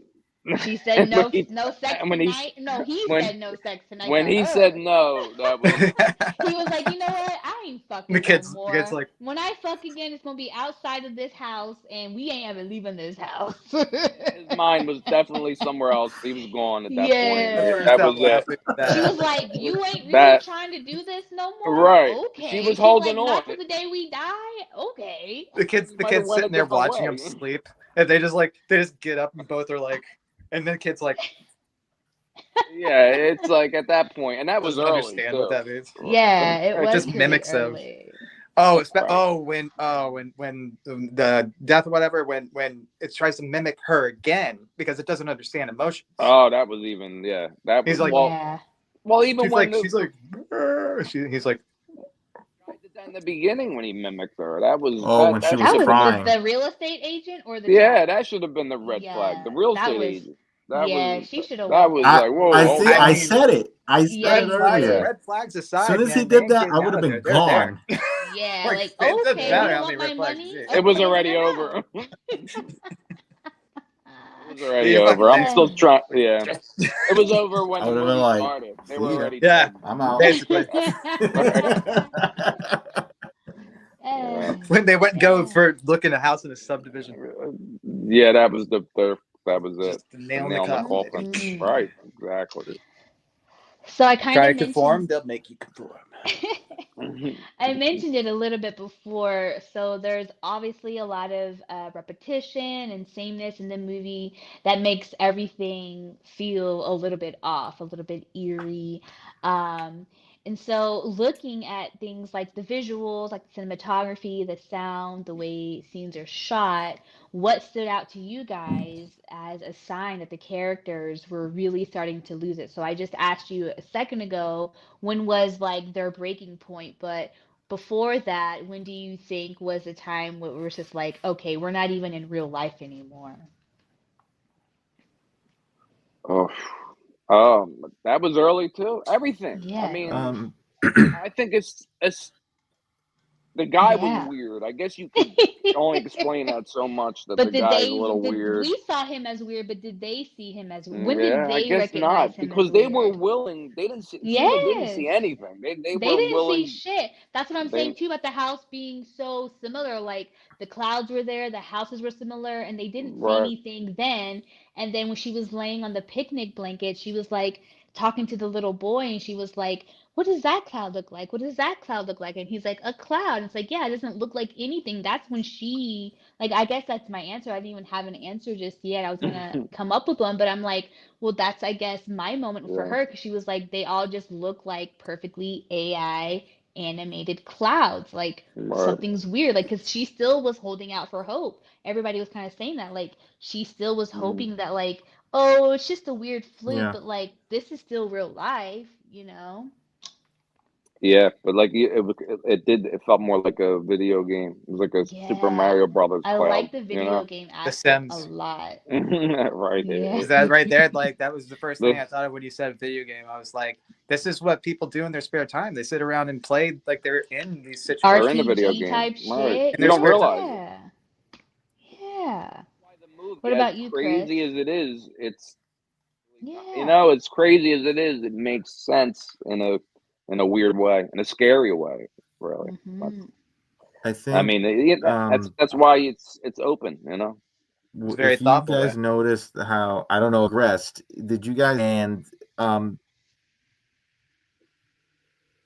She said and no, no sex when he's tonight. No, he when said no sex tonight to when he said her. no, that was He was like, you know what? I ain't the fucking no kids, the kids more. like When I fuck again, it's gonna be outside of this house, and we ain't ever leaving this house. his mind was definitely somewhere else. He was gone at that point. they Yeah. burst That was out it. laughing at She was that. like, you ain't really That trying to do this no right. more? She Okay. was She's like, holding on. not till the day we die? Okay. the Thought kids he the might have kids went a sitting there different watching him way. sleep, and they just get up and both are like, and then the kid's like Yeah, it's like at that point, and that was doesn't early understand what too. that means. Yeah, it It was just pretty mimics of early. Right. when the death or whatever, when it tries to mimic her again because it doesn't understand emotions. Oh, that was even that was He's like, Yeah. well even when she's like he's like, right at in the beginning when he mimicked her, that was Oh, when she that was should That have was been crying. the real estate agent or the yeah, child? that should have been the red flag. The Yeah, real that estate was, agent. yeah, she should have That walked was out like I whoa, before. see. hold I I up. mean, said it. I Yeah, said it you Yeah. earlier. red flags As soon aside, as he man, they did ain't that, I getting would out have of there. been They're there. gone. Yeah, Like like, it doesn't okay, Yeah. matter you how want many my red flags you money? see. It was Okay, already get over. out. It was You already get over. fucking I'm still Uh, trying. Yeah, it was over when I the would have been movie like, started. They were "See ya, already yeah, dead. I'm out." basically. Right. Yeah. When they went and go yeah. for looking at a house in a subdivision, Yeah, that was that was it. just the The nail in the nail in the coffin, coffin. baby. Right. Exactly. So I kind Try of to conform, mentioned, they'll make you conform. I mentioned it a little bit before. So there's obviously a lot of repetition and sameness in the movie that makes everything feel a little bit off, a little bit eerie. Um, and so looking at things like the visuals, like the cinematography, the sound, the way scenes are shot, what stood out to you guys as a sign that the characters were really starting to lose it? So I just asked you a second ago, when was like their breaking point, but before that, when do you think was a time where it was just like, okay, we're not even in real life anymore? Oh, that was early too. Everything. I Yeah, mean, Um, I think it's the guy was yeah. weird. I guess you could only explain that so much that the But guy's a little did weird. we saw him as weird, but did they see him as when did Yeah, I they guess recognize not him as because they were weird? willing. They didn't see. It seemed like they didn't Yes. see anything. They They were didn't see willing. shit. That's what I'm They saying too about the house being so similar. Like the clouds were there, the houses were similar, and they didn't see right. anything then. And then when she was laying on the picnic blanket, she was like talking to the little boy, and she was like, "What does that cloud look like? What does that cloud look like?" And he's like, "A cloud." It's like, yeah, it doesn't look like anything. That's when she, like, I guess that's my answer. I didn't even have an answer just yet. I was gonna come up with one, but I'm like, well, that's, I guess, my moment for Yeah. her because she was like, they all just look like perfectly AI animated clouds. Like Right. something's weird. Like, because she still was holding out for hope. Everybody was kind of saying that. Like, she still was Mm. hoping that, like, oh, it's just a weird fluke, yeah. but like, this is still real life, you know? Yeah, but like it did. It felt more like a video game. It was like a Super Yeah. Mario Brothers I cloud. like the You video know. game The aspect a Sims. lot. Right. Yeah. Is that right there? Like that was the first thing The I thought of when you said video game. I was like, this is what people do in their spare time. They sit around and play like they're in these they're in situations the video RPG game. type Right. shit. in You their don't spare time. realize it. Yeah. Yeah. Why the movie, What as about you, Chris? crazy as it is, it's Yeah. as crazy as it is, it makes sense in a weird way, in a scary way. Really. Hmm. I I think mean, um, that's why it's open. You know. It's a very if you thoughtful guys way. noticed how I don't know rest, did you guys and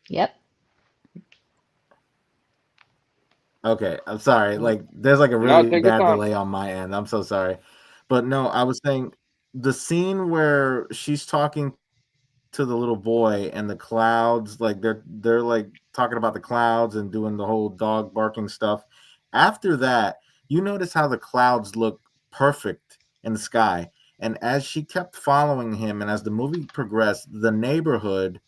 Yep. okay, I'm sorry. Mm. Like there's like a No, really take your bad time. delay on my end. I'm so sorry. But no, I was saying the scene where she's talking to the little boy and the clouds, like they're like talking about the clouds and doing the whole dog barking stuff. After that, you notice how the clouds look perfect in the sky. And as she kept following him and as the movie progressed, the neighborhood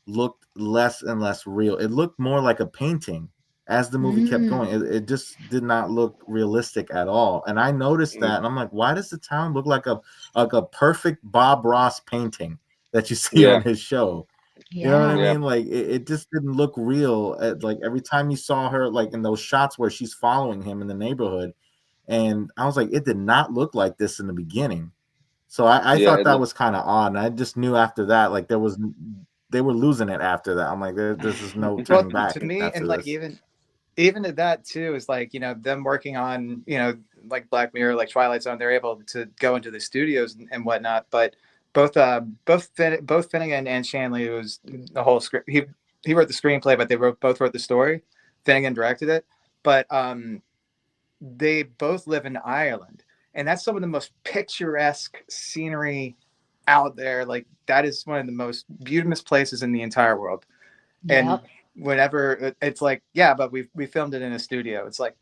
looked less and less real. It looked more like a painting as the movie kept going. Mm. It just did not look realistic at all. And I noticed that and I'm like, why does the town look like a perfect Bob Ross painting that you see Yeah. on his show? You know what I Yeah. Yeah. mean? Like it just didn't look real. Like every time you saw her, like in those shots where she's following him in the neighborhood, and I was like, it did not look like this in the beginning. So I Yeah. thought It that looked. was kind of odd, and I just knew after that, like they were losing it after that. I'm like, this is no Well, turning back to me, and after like this. even to that too is like them working on like Black Mirror, like Twilight Zone. They're able to go into the studios and whatnot. But both Finnegan and Shanley, who was the whole script. He wrote the screenplay, but they both wrote the story. Finnegan directed it, but they both live in Ireland, and that's some of the most picturesque scenery out there. Like that is one of the most beautiful places in the entire world. And Yep. whenever it's like, yeah, but we filmed it in a studio. It's like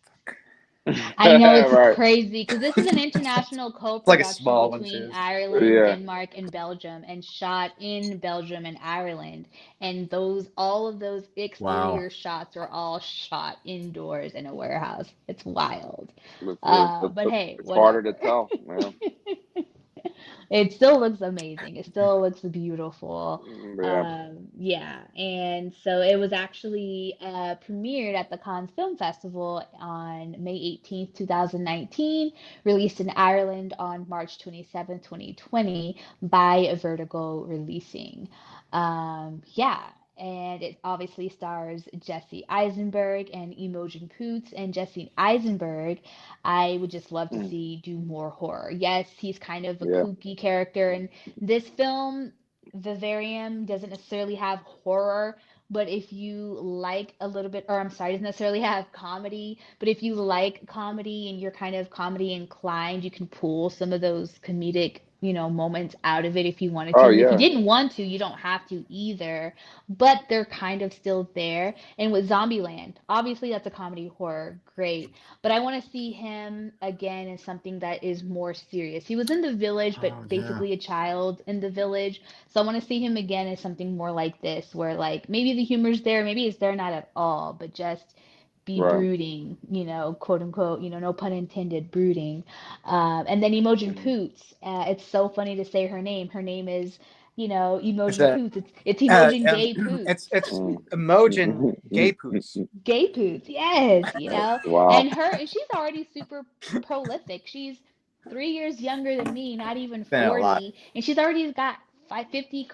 I know it's Right. crazy because this is an international it's like a co-production small one between too. Ireland, Yeah. Denmark, and Belgium, and shot in Belgium and Ireland. And all of those Wow. exterior shots are all shot indoors in a warehouse. It's wild. But hey, It's harder to whatever. tell. Yeah. It still looks amazing. It still looks beautiful. Yeah. Yeah, and so it was actually premiered at the Cannes Film Festival on May 18th, 2019, released in Ireland on March 27th, 2020 by Vertigo Releasing. Yeah, and it obviously stars Jesse Eisenberg and Imogen Poots. And Jesse Eisenberg, I would just love to see do more horror. Yes, he's kind of a Yeah. kooky character, and this film, Vivarium, doesn't necessarily have horror, but if you like a little bit, or I'm sorry, doesn't necessarily have comedy, but if you like comedy and you're kind of comedy inclined, you can pull some of those comedic, moments out of it if you wanted to. Oh And if you yeah. didn't want to, you don't have to either, but they're kind of still there. And with Zombieland, obviously that's a comedy horror, great. But I want to see him again in something that is more serious. He was in The Village, Oh but yeah. basically a child in The Village. So I want to see him again as something more like this, where like maybe the humor's there, maybe it's there not at all, but just be Right. brooding, quote unquote, no pun intended, brooding. And then Imogen Mm. Poots. It's so funny to say her name. Her name is, Is Imogen that Poots. It's Imogen Gay it's Poots. Emojin Gay Poots. Gay Poots, yes, Wow. and she's already super prolific. She's 3 years younger than me, not even Been a lot. 40, and she's already got 550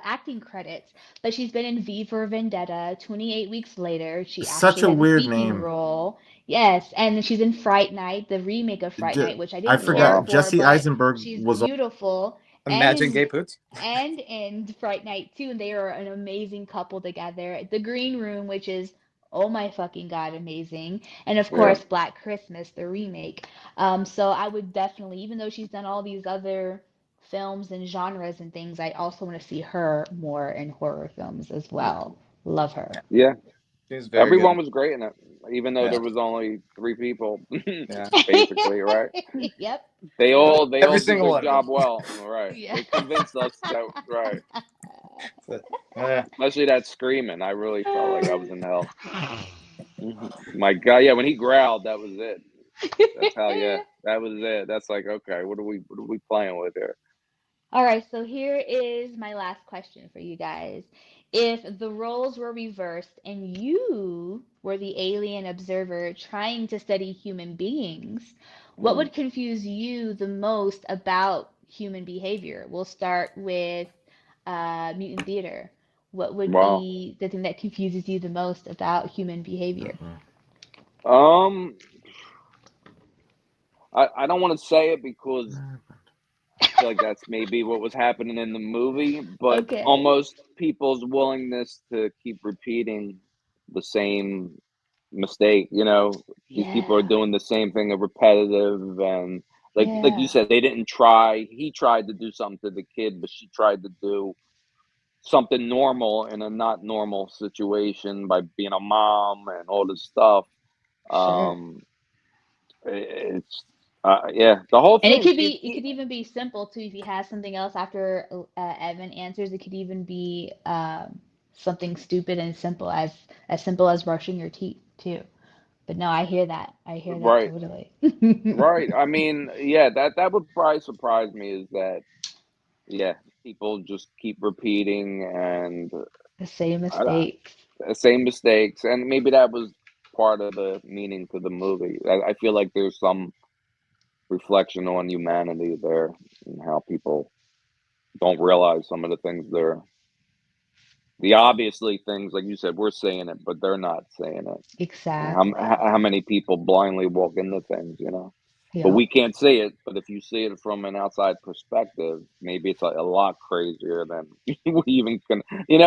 acting credits. But she's been in V for Vendetta, 28 Weeks Later. She Such actually a has a weird speaking name. role. Yes, and she's in Fright Night, the remake of Fright Night, which I I didn't care forgot Wow. for, Jesse but Eisenberg she's was. beautiful. And Imagine in Gay Poots. and in Fright Night too, and they are an amazing couple together. The Green Room, which is oh my fucking god, amazing, and of Yeah. course Black Christmas, the remake. So I would definitely, even though she's done all these other films and genres and things, I also want to see her more in horror films as well. Love her. Yeah, Yeah. she's very Everyone good. was great in it, even though Yeah, there was only three people, yeah. basically, right? Yep. They all Every did single their one of them. job well, all right. Yeah. They convinced us that right. So, uh, Especially that screaming, I really felt like I was in hell. My God, yeah, when he growled, that was it. That's how, yeah, that was it. That's like, okay, what are we playing with here? All right, so here is my last question for you guys. If the roles were reversed and you were the alien observer trying to study human beings, what Mm, would confuse you the most about human behavior? We'll start with Mutant Theater. What would wow. be the thing that confuses you the most about human behavior? Um, I don't want to say it because I feel like that's maybe what was happening in the movie, but Okay. almost people's willingness to keep repeating the same mistake. These people are Yeah. doing the same thing, a repetitive, and like you Yeah. said, they didn't try. He tried to do something to the kid, but she tried to do something normal in a not normal situation by being a mom and all this stuff. Sure. Um, it's yeah, the whole And it thing. could be, it could even be simple too. If he has something else after Evan answers, it could even be something stupid and simple as brushing your teeth too. But no, I hear that. I hear that Right, totally. right. I mean, yeah, that would probably surprise me is that yeah, people just keep repeating and The same I, mistakes. same mistakes, and maybe that was part of the meaning to the movie. I feel like there's some reflection on humanity there and how people don't realize some of the things the obviously things like you said we're saying it, but they're not saying it. Exactly. How many people blindly walk into things. But Yep. we can't see it. But if you see it from an outside perspective, maybe it's a lot crazier than we even can.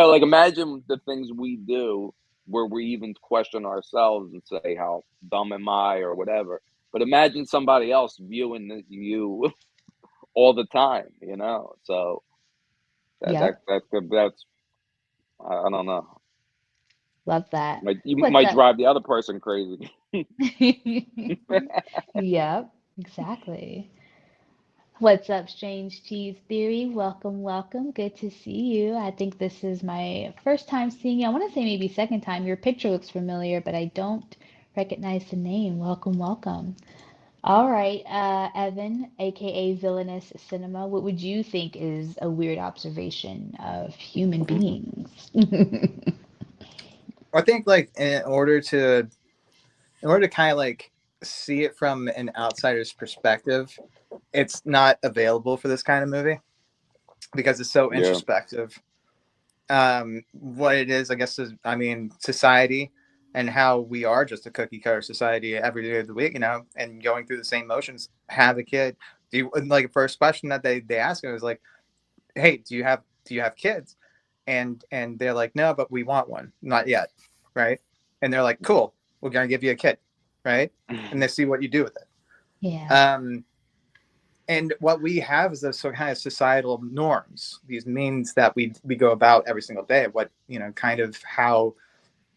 Like imagine the things we do where we even question ourselves and say, "How dumb am I?" or whatever. But imagine somebody else viewing you all the time. So Yep. that's I don't know. Love that. You What's might up? drive the other person crazy. Yep. Exactly. What's up, Strange Cheese Theory? Welcome, welcome. Good to see you. I think this is my first time seeing you. I want to say maybe second time. Your picture looks familiar, but I don't recognize the name. Welcome, welcome. All right, Evan, aka Villainous Cinema, what would you think is a weird observation of human beings? I think like in order to kind of like see it from an outsider's perspective, it's not available for this kind of movie because it's so Yeah, introspective. What it is, I guess, is I mean, society and how we are just a cookie cutter society every day of the week, and going through the same motions. Have a kid. Do you like first question that they ask him is like, "Hey, do you have kids?" and they're like, no, but we want one, not yet, right? And they're like, cool, we're gonna give you a kid, right? And they see what you do with it. Yeah. And what we have is those sort of kind of societal norms, these means that we go about every single day. What, kind of how,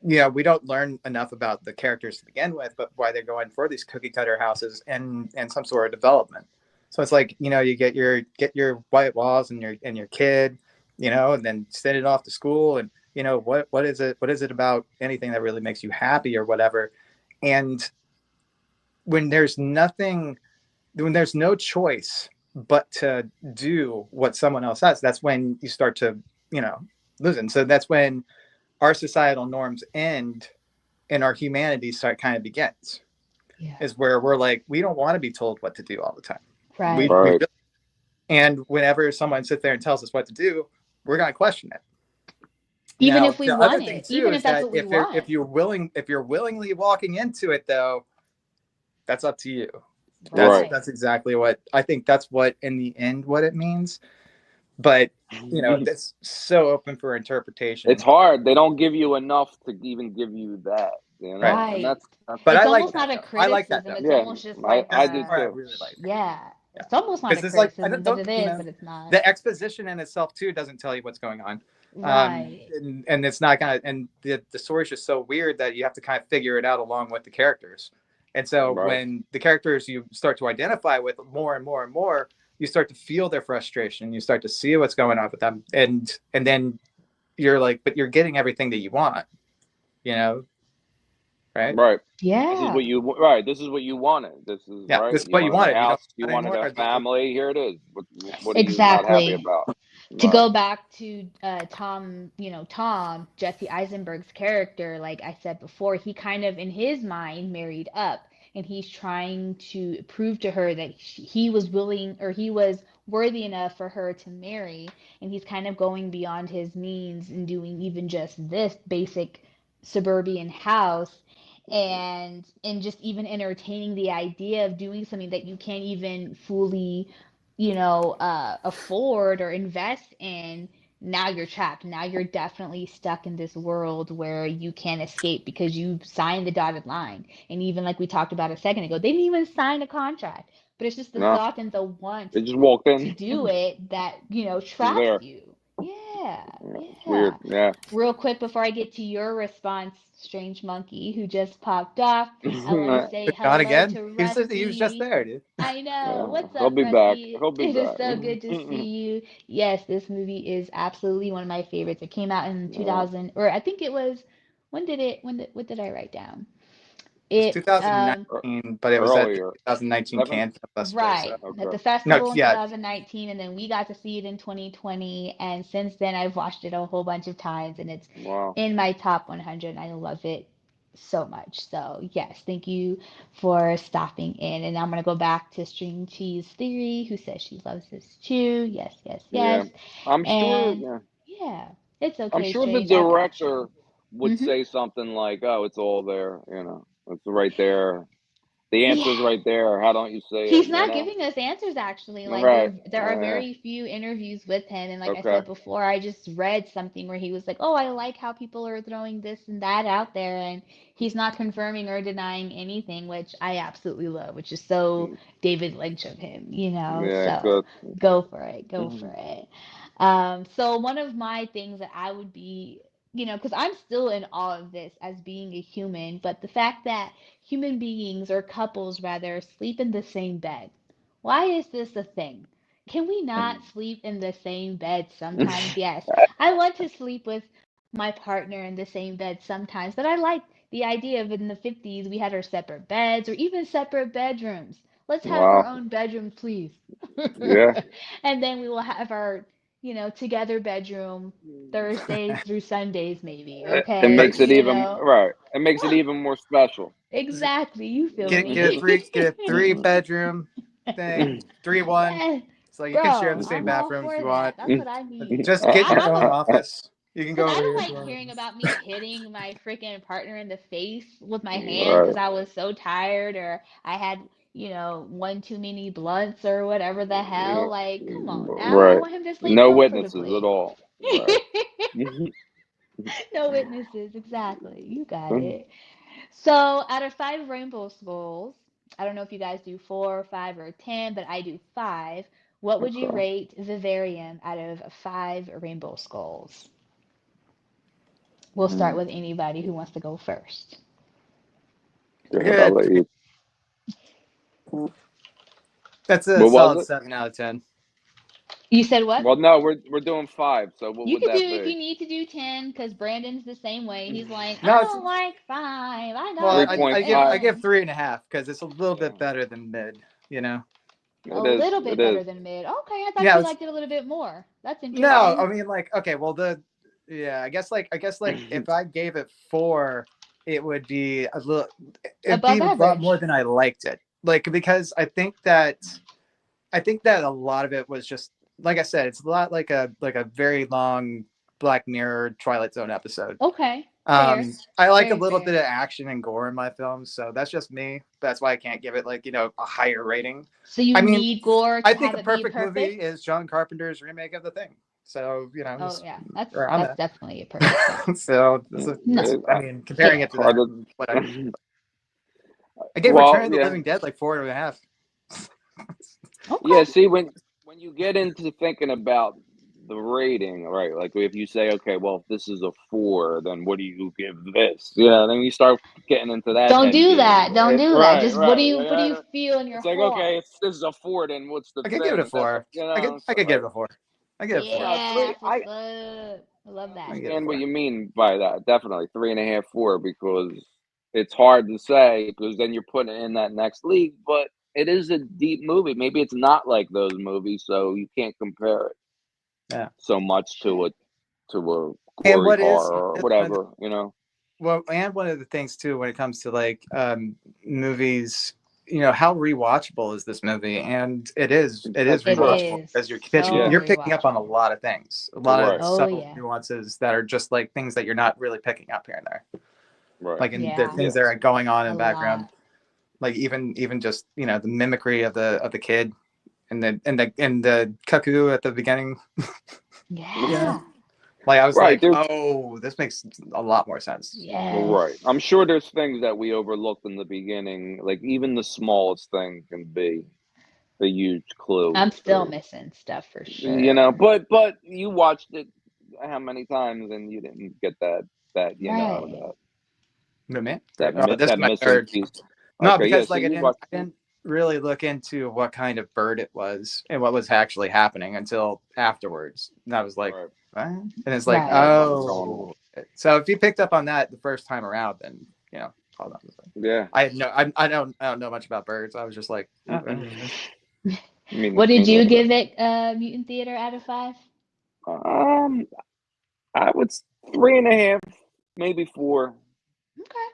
we don't learn enough about the characters to begin with, but why they're going for these cookie cutter houses and some sort of development. So it's like, you get your white walls and your kid, and then send it off to school. And, what is it about anything that really makes you happy or whatever? And when there's no choice but to do what someone else does, that's when you start to, lose it. And so that's when our societal norms end and our humanity kind of begins. Yeah. Is where we're like, we don't want to be told what to do all the time. Right. And whenever someone sits there and tells us what to do, we're going to question it. Even now, if we the want other thing it, too even is if that's that what we want. if you're willingly walking into it, though, that's up to you. Right. That's exactly what I think. That's what in the end what it means. But that's so open for interpretation. It's hard. They don't give you enough to even give you that. Right. And that's but it's I almost like not a that, criticism. I like that, it's almost just like I do too. I really like. Yeah. It's almost not a It's criticism, like, but it is, but it's not. The exposition in itself too doesn't tell you what's going on. Right. And it's not gonna, and the story is just so weird that you have to kind of figure it out along with the characters. And so when the characters you start to identify with more and more and more, you start to feel their frustration. You start to see what's going on with them, and then you're like, but you're getting everything that you want, right? Right. Yeah. This is what you wanted. This is right. This is what you wanted. A house. You wanted a family. Here it is. What are you not happy about? To go back to Tom, Jesse Eisenberg's character, like I said before, he kind of in his mind married up, and he's trying to prove to her that he was willing, or he was worthy enough for her to marry, and he's kind of going beyond his means and doing even just this basic suburban house, and just even entertaining the idea of doing something that you can't even fully afford or invest in. Now you're trapped. Now you're definitely stuck in this world where you can't escape because you signed the dotted line. And even like we talked about a second ago, they didn't even sign a contract, but it's just the thought and the want they just walked in to do it that traps you. Yeah. Weird. Yeah. Real quick before I get to your response, Strange Monkey, who just popped off, I want to say hello to Rusty. He was just there, dude. I know. What's up, He'll be Rusty? back. He'll be It back. is so good to see you. Yes, this movie is absolutely one of my favorites. It came out in 2000, or I think it was. What did I write down? It's 2019, but it was earlier. at 2019 Cannes Festival. Right. So. At the festival in 2019, and then we got to see it in 2020. And since then, I've watched it a whole bunch of times, and it's in my top 100. I love it so much. So, yes, thank you for stopping in. And I'm going to go back to String Cheese Theory, who says she loves this too. Yes. Yeah. I'm sure. Yeah, it's okay. I'm sure Strange, the director would say something like, "Oh, it's all there. It's right there. The answer's right there. How don't you say it?" He's not giving us answers, actually. Like there are very few interviews with him, and like I said before, I just read something where he was like, "Oh, I like how people are throwing this and that out there," and he's not confirming or denying anything, which I absolutely love, which is so David Lynch of him, Yeah, so go for it. So one of my things that I would be, because I'm still in awe of this as being a human, but the fact that human beings, or couples rather, sleep in the same bed. Why is this a thing? Can we not sleep in the same bed sometimes? Yes. I want to sleep with my partner in the same bed sometimes, but I like the idea of in the 50s we had our separate beds or even separate bedrooms. Let's have our own bedroom, please. Yeah. And then we will have our together bedroom Thursdays through Sundays, maybe. Okay. It makes it even right. It makes it even more special. Exactly. You feel me? Get a 3-bedroom thing, 3-1. Yeah. So you can share the same bathroom if you want. That's what I need. Just get your own office. You can go. I don't like hearing about me hitting my freaking partner in the face with my hand because I was so tired, or I had one too many blunts or whatever the hell. Like, come on now. I want him to sleep no comfortably. witnesses at all. Right. No witnesses, exactly. You got it. So, out of 5 rainbow skulls, I don't know if you guys do 4, 5, or 10, but I do 5. What would you Okay. rate Vivarium out of 5 rainbow skulls? We'll start with anybody who wants to go first. Go ahead, I'll Good. let you. That's a What was solid it? 7 out of 10. You said what? Well, no, we're doing 5. So what You would could do, that if be? you need to do 10, because Brandon's the same way. He's like, I No, it's don't like 5. I well, Three gotta do point I five. give 10. 3.5 because it's a little Yeah, bit better than mid. You know. A it is. little It bit is. better than mid. Okay, I thought Yeah. you liked it a little bit more. That's No, I interesting. mean like okay. Well, I guess like if I gave it 4, it would be a little. It'd be Above a lot more average. than I liked it. Like because I think that a lot of it was just like I said. It's a lot like a very long Black Mirror Twilight Zone episode. Okay, fair. I like a Very little bit fair. of action and gore in my films, so that's just me. That's why I can't give it like a higher rating. So you I mean, need gore I to think have a it be perfect movie perfect? is John Carpenter's remake of The Thing. So Oh yeah, that's we're on that's that. definitely a perfect film. So No, I mean, comparing fair. it to Hard that, to. whatever. I gave Return Well, of the yeah, Living Dead like 4.5. yeah. Okay. See, when you get into thinking about the rating, right? Like if you say, okay, well, if this is a 4, then what do you give this? Then you start getting into that Don't end do game. that. Don't do that. Right, Just what do right. you what do you feel in your It's like, okay, heart? if this is a 4, then what's the I could give it a thing? That's 4. I so could give like, it a 4. I give it a 4. yeah, Yeah, three. that's what's up. I love I that. I give it a understand what 4. you mean by that. Definitely 3.5, 4, because it's hard to say because then you're putting it in that next league. But it is a deep movie. Maybe it's not like those movies, so you can't compare it Yeah. so much Sure. to a And gory horror or what is one of the whatever. well, and one of the things too when it comes to like movies, how rewatchable is this movie? And it is That's It true. rewatchable because is so Yeah. you're picking up on a rewatchable. lot of things, a lot of Right. Oh subtle yeah. nuances that are just like things that you're not really picking up here and there, Right. like in the Yeah. things Yeah. that are going on A in background, lot. like even just the mimicry of the kid and the cuckoo at the beginning. Yeah, Yeah. like I was Right. like, There's oh, this makes a lot more sense. right. Yes. I'm sure there's things that we overlooked in the beginning. Like even the smallest thing can be a huge clue. I'm still missing stuff for sure. But you watched it how many times and you didn't get that Right. But man, this is that my missing third. piece. No, Okay, yeah. because So like I you didn't watched. I didn't really look into what kind of bird it was and what was actually happening until afterwards. And I was like, Right. what? And it's like, Right. What was going on? oh. So if you picked up on that the first time around, then hold on. Yeah. I don't know much about birds. I was just like, oh, What Me did you neither. give it, Mutant Theater out of 5? Um, I would 3.5, maybe 4. Okay.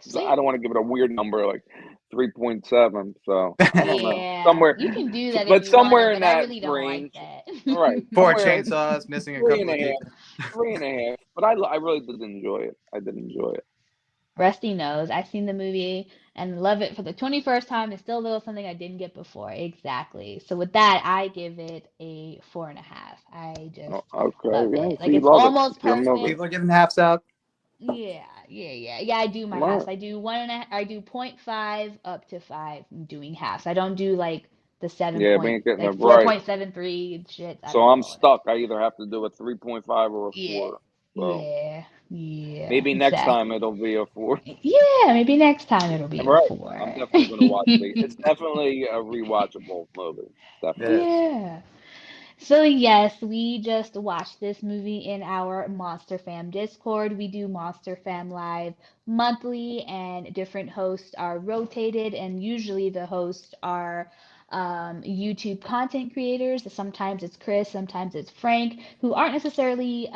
So I Sweet. don't want to give it a weird number like 3.7. So I don't know. Yeah. Somewhere, You can do that if but you want to, somewhere in but I that really don't like range. that. All right, 4 chainsaws missing a three and couple a of teeth. half, 3.5. But I really did enjoy it. I did enjoy it. Rusty knows. I've seen the movie and love it for the 21st time. It's still a little something I didn't get before. Exactly. So with that, I give it a 4.5. I Oh, just okay, love yeah. it. So Like you it's love it. almost It's your movie. People perfect. are giving halves out. Yeah, yeah, yeah. Yeah, I do my halves. Right. I do one and a, I do point 0.5 up to 5 doing halves. I don't do like the 7 Yeah, we point, ain't getting it like right. 4.73 and shit. I So don't do I'm all that. stuck. I either have to do a 3.5 or a Yeah, 4. So yeah, yeah, maybe next time exactly. it'll be a 4. Yeah, maybe next time it'll be a Right. 4. I'm definitely gonna watch it. It's definitely a rewatchable movie. Definitely. Yes. Yeah. So yes, we just watched this movie in our Monster Fam Discord. We do Monster Fam Live monthly, and different hosts are rotated, and usually the hosts are YouTube content creators. Sometimes it's Chris, sometimes it's Frank, who aren't necessarily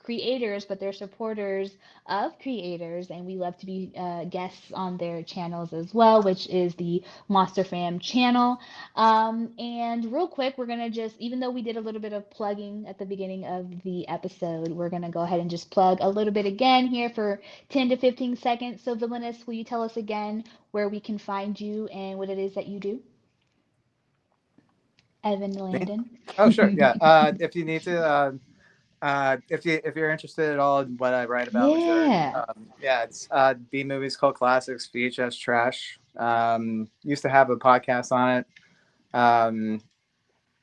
creators, but they're supporters of creators, and we love to be guests on their channels as well, which is the Monster Fam channel. And real quick, we're gonna just, even though we did a little bit of plugging at the beginning of the episode, we're gonna go ahead and just plug a little bit again here for 10 to 15 seconds. So, Villainous, will you tell us again where we can find you and what it is that you do? Evan Me? Landon. Oh, sure. Yeah. If you need to If you're interested at all in what I write about, which are Yeah. yeah, it's B movies, cult classics, VHS trash. Used to have a podcast on it.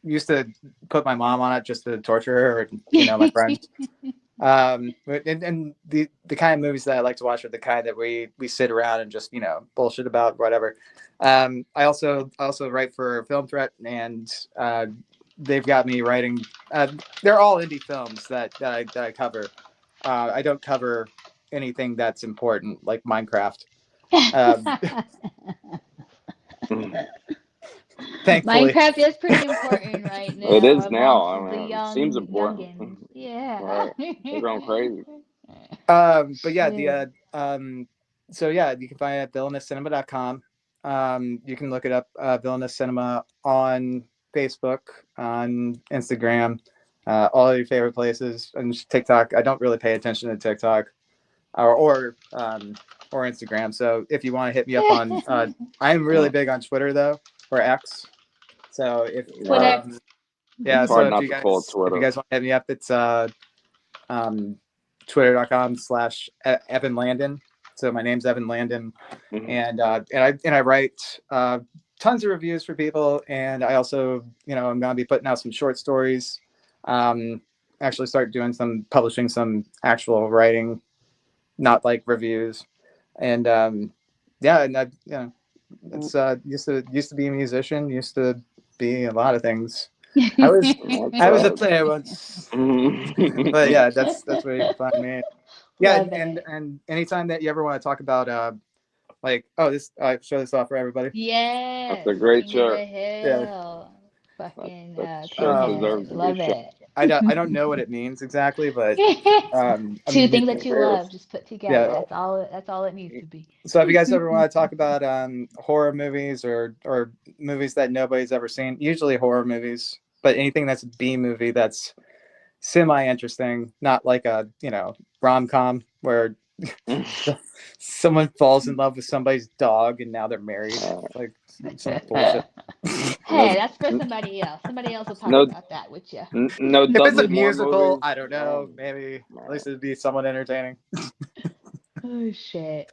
Used to put my mom on it just to torture her, or my friends. And the kind of movies that I like to watch are the kind that we sit around and just bullshit about whatever. I also write for Film Threat, and they've got me writing. They're all indie films that I cover. I don't cover anything that's important like Minecraft. Um, thankfully, Minecraft is pretty important right It now is now. amongst I the mean, it seems important. youngins. Yeah. Right. They're going crazy. but yeah, Shit. so yeah, you can find it at villainouscinema.com. You can look it up, Villainous Cinema, on Facebook, on Instagram, all your favorite places, and TikTok. I don't really pay attention to TikTok or Instagram. So if you want to hit me up on, I'm really big on Twitter though, or X. So if Twitter. yeah, It's so hard Mhm. not to call it if you Twitter. guys want to hit me up, it's um, twitter.com/Evan Landon. So my name's Evan Landon, Mhm. and I write tons of reviews for people, and I also I'm gonna be putting out some short stories. Actually, start doing publishing some actual writing, not like reviews, and yeah, and it's used to be a musician, used to be a lot of things. I was That's I was a player once, but yeah, that's where you can find me. Yeah, Love it. and anytime that you ever want to talk about like, oh, this I show this off for everybody. That's Yes. a great King of shirt. the Yeah. Hill. Fucking That shirt pinhead. deserves to be Love shot. it. I don't know what it means exactly, but I Two mean, things that you Really. love just put together. yeah. That's all it needs to be. So if you guys ever want to talk about horror movies or movies that nobody's ever seen, usually horror movies, but anything that's a B movie that's semi interesting, not like a rom com where someone falls in love with somebody's dog and now they're married. It's like some bullshit. No, Hey, that's for somebody else. Somebody else will talk no, about that with you. no If it's a Dudley Moore musical, movies. I don't know. Maybe at least it'd be somewhat entertaining. Oh shit.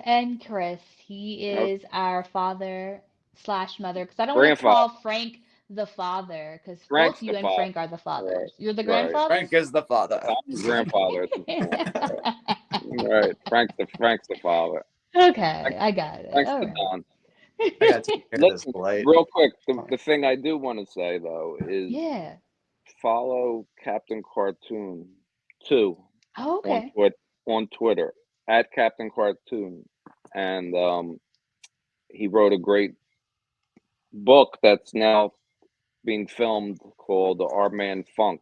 And Chris, he No, is our father slash mother, because I don't want to grandfather. call Frank the father, because both Frank's the you and father. Frank are the Right. fathers. You're the Right. grandfathers? Frank is the father. I'm the grandfather at this point. Right. Frank's the father. Okay, I got it. Frank's All the right. Don. I gotta take care of this Listen, blight. real quick, the thing I do want to say though is Yeah. follow Captain Cartoon 2 Oh, on okay. on Twitter at Captain Cartoon, and he wrote a great book that's now being filmed called Our Man Funk.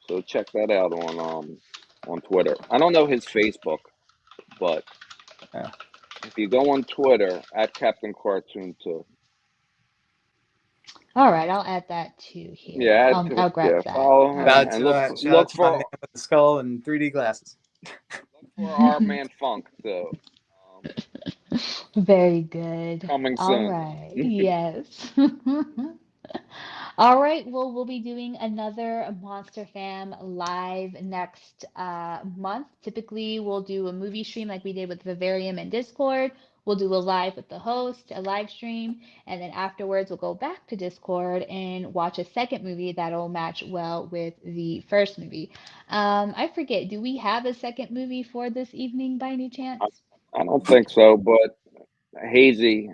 So check that out on Twitter. I don't know his Facebook, but Yeah. if you go on Twitter at Captain Cartoon 2, All right, I'll add that too here. yeah, add I'll to I'll it, grab yeah, that. follow All him right. and Shout out look to my for man with the skull and 3D glasses. Our Man Funk too. Very good. Coming All soon. right. Yes. All right. Well, we'll be doing another Monster Fam live next month. Typically, we'll do a movie stream like we did with Vivarium and Discord. We'll do a live with the host, a live stream, and then afterwards we'll go back to Discord and watch a second movie that'll match well with the first movie. I forget, do we have a second movie for this evening by any I, chance? I don't think so, but Hazy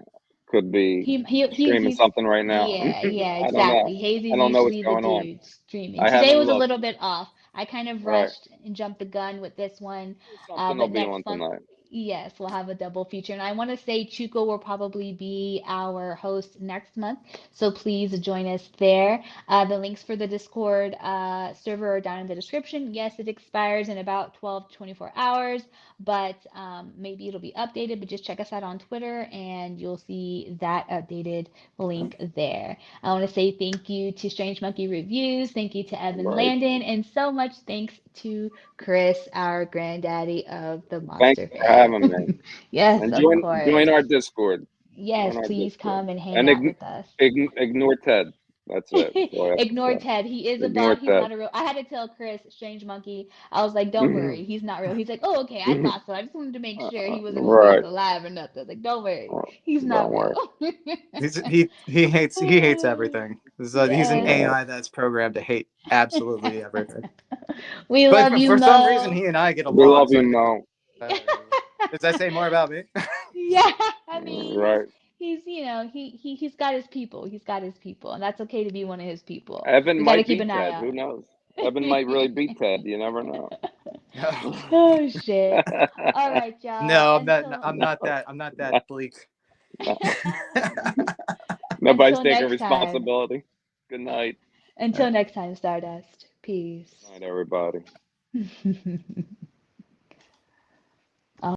could be streaming He's something right now. yeah, I don't know. exactly. I Hazy's don't know what's usually the going on. dude streaming. I Today haven't was a looked. little bit off. I kind of Right. rushed and jumped the gun with this one. Something will But be next on month, tonight. yes, we'll have a double feature. And I want to say Chuko will probably be our host next month. So please join us there. The links for the Discord server are down in the description. Yes, it expires in about 12 to 24 hours, but maybe it'll be updated. But just check us out on Twitter and you'll see that updated link there. I want to say thank you to Strange Monkey Reviews. Thank you to Evan Right. Landon. And so much thanks to Chris, our granddaddy of the Thanks Monster for having me. Fam. Yes, And of join course. our Discord. Yes, Join our please Discord. come and hang And out with us. ignore Ted. That's it. That's all I have to Ignore say. Ted. He is a Ignore bot. He's Ted. not a real. I had to tell Chris, Strange Monkey. I was like, don't worry, he's not real. He's like, oh, okay, I thought so. I just wanted to make sure he was Right. alive or nothing. Like, don't worry, he's not Don't worry. real. He hates everything. He's an Yes. AI that's programmed to hate absolutely everything. We But love you, for some reason, Mo. he and I get We along. love So you, Mo. does that say more about me? Yeah, I mean, Right. he's he's got his people. He's got his people, and that's okay to be one of his people. Evan We got to might keep beat an eye Ted. out. Who knows? Evan might really beat Ted. You never know. Oh shit. All right, y'all. No, Until I'm not that bleak. Nobody's until taking next time. responsibility. Good night. Until next time, Stardust. Peace. Good night, everybody.